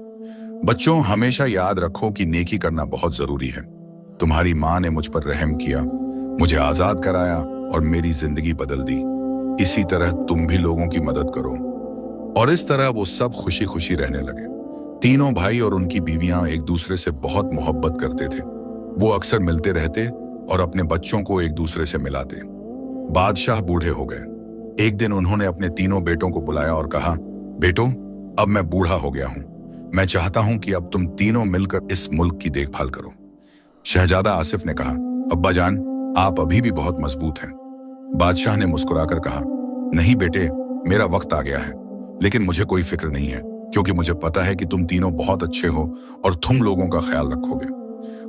बच्चों, हमेशा याद रखो कि नेकी करना बहुत जरूरी है। तुम्हारी माँ ने मुझ पर रहम किया, मुझे आजाद कराया और मेरी जिंदगी बदल दी। इसी तरह तुम भी लोगों की मदद करो। और इस तरह वो सब खुशी खुशी रहने लगे। तीनों भाई और उनकी बीवियां एक दूसरे से बहुत मोहब्बत करते थे। वो अक्सर मिलते रहते और अपने बच्चों को एक दूसरे से मिलाते। बादशाह बूढ़े हो गए। एक दिन उन्होंने अपने तीनों बेटों को बुलाया और कहा, बेटो, अब मैं बूढ़ा हो गया हूं। मैं चाहता हूं कि अब तुम तीनों मिलकर इस मुल्क की देखभाल करो। शहजादा आसिफ ने कहा, अब्बा जान, आप अभी भी बहुत मजबूत हैं। बादशाह ने मुस्कुराकर कहा, नहीं बेटे, मेरा वक्त आ गया है, लेकिन मुझे कोई फिक्र नहीं है, क्योंकि मुझे पता है कि तुम तीनों बहुत अच्छे हो और तुम लोगों का ख्याल रखोगे।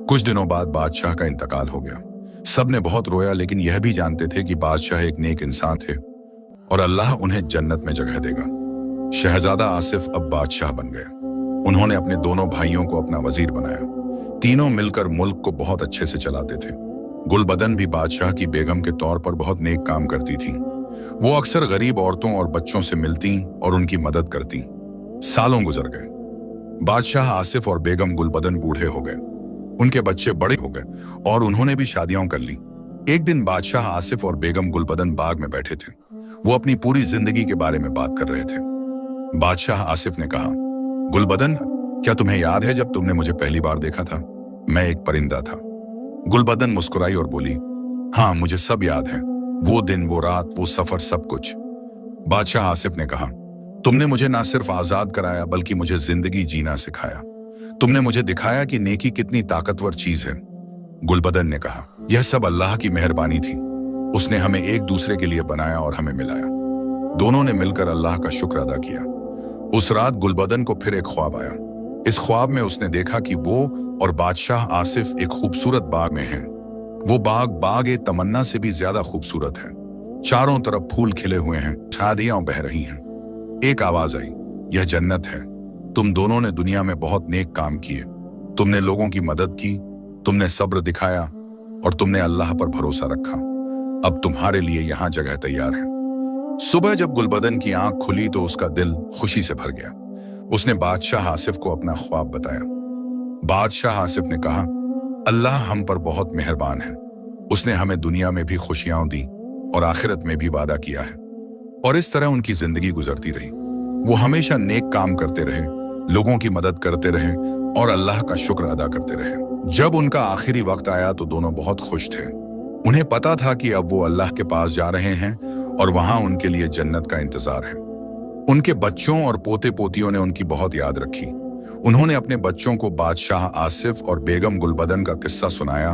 कुछ दिनों बाद बादशाह का इंतकाल हो गया। सब ने बहुत रोया, लेकिन यह भी जानते थे कि बादशाह एक नेक इंसान थे और अल्लाह उन्हें जन्नत में जगह देगा। शहजादा आसिफ अब बादशाह बन गए। उन्होंने अपने दोनों भाइयों को अपना वजीर बनाया। तीनों मिलकर मुल्क को बहुत अच्छे से चलाते थे। गुलबदन भी बादशाह की बेगम के तौर पर बहुत नेक काम करती थी। वो अक्सर गरीब औरतों और बच्चों से मिलती और उनकी मदद करती। सालों गुजर गए। बादशाह आसिफ और बेगम गुलबदन बूढ़े हो गए। उनके बच्चे बड़े हो गए और उन्होंने भी शादियां कर ली। एक दिन बादशाह आसिफ और बेगम गुलबदन बाग में बैठे थे। वो अपनी पूरी जिंदगी के बारे में बात कर रहे थे। बादशाह आसिफ ने कहा, गुलबदन, क्या तुम्हें याद है जब तुमने मुझे पहली बार देखा था? मैं एक परिंदा था। गुलबदन मुस्कुराई और बोली, हाँ, मुझे सब याद है। वो दिन, वो रात, वो सफर, सब कुछ। बादशाह आसिफ ने कहा, तुमने मुझे ना सिर्फ आजाद कराया बल्कि मुझे जिंदगी जीना सिखाया। तुमने मुझे दिखाया कि नेकी कितनी ताकतवर चीज है। गुलबदन ने कहा, यह सब अल्लाह की मेहरबानी थी। उसने हमें एक दूसरे के लिए बनाया और हमें मिलाया। दोनों ने मिलकर अल्लाह का शुक्र अदा किया। उस रात गुलबदन को फिर एक ख्वाब आया। इस ख्वाब में उसने देखा कि वो और बादशाह आसिफ एक खूबसूरत बाग में हैं। वो बाग तमन्ना से भी ज्यादा खूबसूरत है। चारों तरफ फूल खिले हुए हैं, शादियां बह रही हैं। एक आवाज आई, यह जन्नत है। तुम दोनों ने दुनिया में बहुत नेक काम किए। तुमने लोगों की मदद की, तुमने सब्र दिखाया और तुमने अल्लाह पर भरोसा रखा। अब तुम्हारे लिए यहाँ जगह तैयार है। सुबह जब गुलबदन की आंख खुली तो उसका दिल खुशी से भर गया। उसने बादशाह आसिफ को अपना ख्वाब बताया। बादशाह आसिफ ने कहा, अल्लाह हम पर बहुत मेहरबान है। उसने हमें दुनिया में भी खुशियां दी और आखिरत में भी वादा किया है। और इस तरह उनकी जिंदगी गुजरती रही। वो हमेशा नेक काम करते रहे, लोगों की मदद करते रहे और अल्लाह का शुक्र अदा करते रहे। जब उनका आखिरी वक्त आया तो दोनों बहुत खुश थे। उन्हें पता था कि अब वो अल्लाह के पास जा रहे हैं और वहां उनके लिए जन्नत का इंतजार है। उनके बच्चों और पोते पोतियों ने उनकी बहुत याद रखी। उन्होंने अपने बच्चों को बादशाह आसिफ और बेगम गुलबदन का किस्सा सुनाया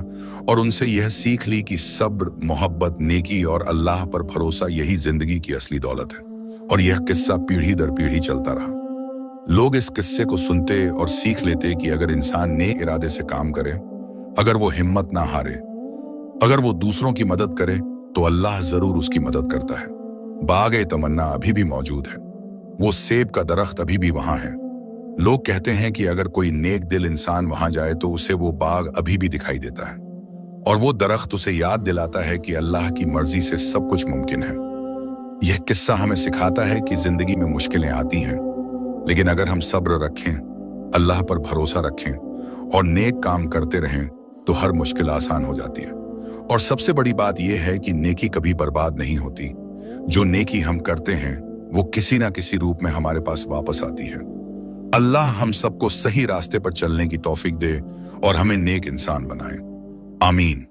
और उनसे यह सीख ली कि सब्र, मोहब्बत, नेकी और अल्लाह पर भरोसा यही जिंदगी की असली दौलत है। और यह किस्सा पीढ़ी दर पीढ़ी चलता रहा। लोग इस किस्से को सुनते और सीख लेते कि अगर इंसान नेक इरादे से काम करे अगर वो हिम्मत ना हारे, अगर वो दूसरों की मदद करे, तो अल्लाह जरूर उसकी मदद करता है। बाग तमन्ना अभी भी मौजूद है, वो सेब का दरख्त अभी भी वहां है। लोग कहते हैं कि अगर कोई नेक दिल इंसान वहां जाए तो उसे वो बाग अभी भी दिखाई देता है, और वो दरख्त उसे याद दिलाता है कि अल्लाह की मर्जी से सब कुछ मुमकिन है। यह किस्सा हमें सिखाता है कि जिंदगी में मुश्किलें आती हैं, लेकिन अगर हम सब्र रखें, अल्लाह पर भरोसा रखें और नेक काम करते रहें तो हर मुश्किल आसान हो जाती है। और सबसे बड़ी बात यह है कि नेकी कभी बर्बाद नहीं होती। जो नेकी हम करते हैं वो किसी ना किसी रूप में हमारे पास वापस आती है। अल्लाह हम सबको सही रास्ते पर चलने की तौफीक दे और हमें नेक इंसान बनाए। आमीन।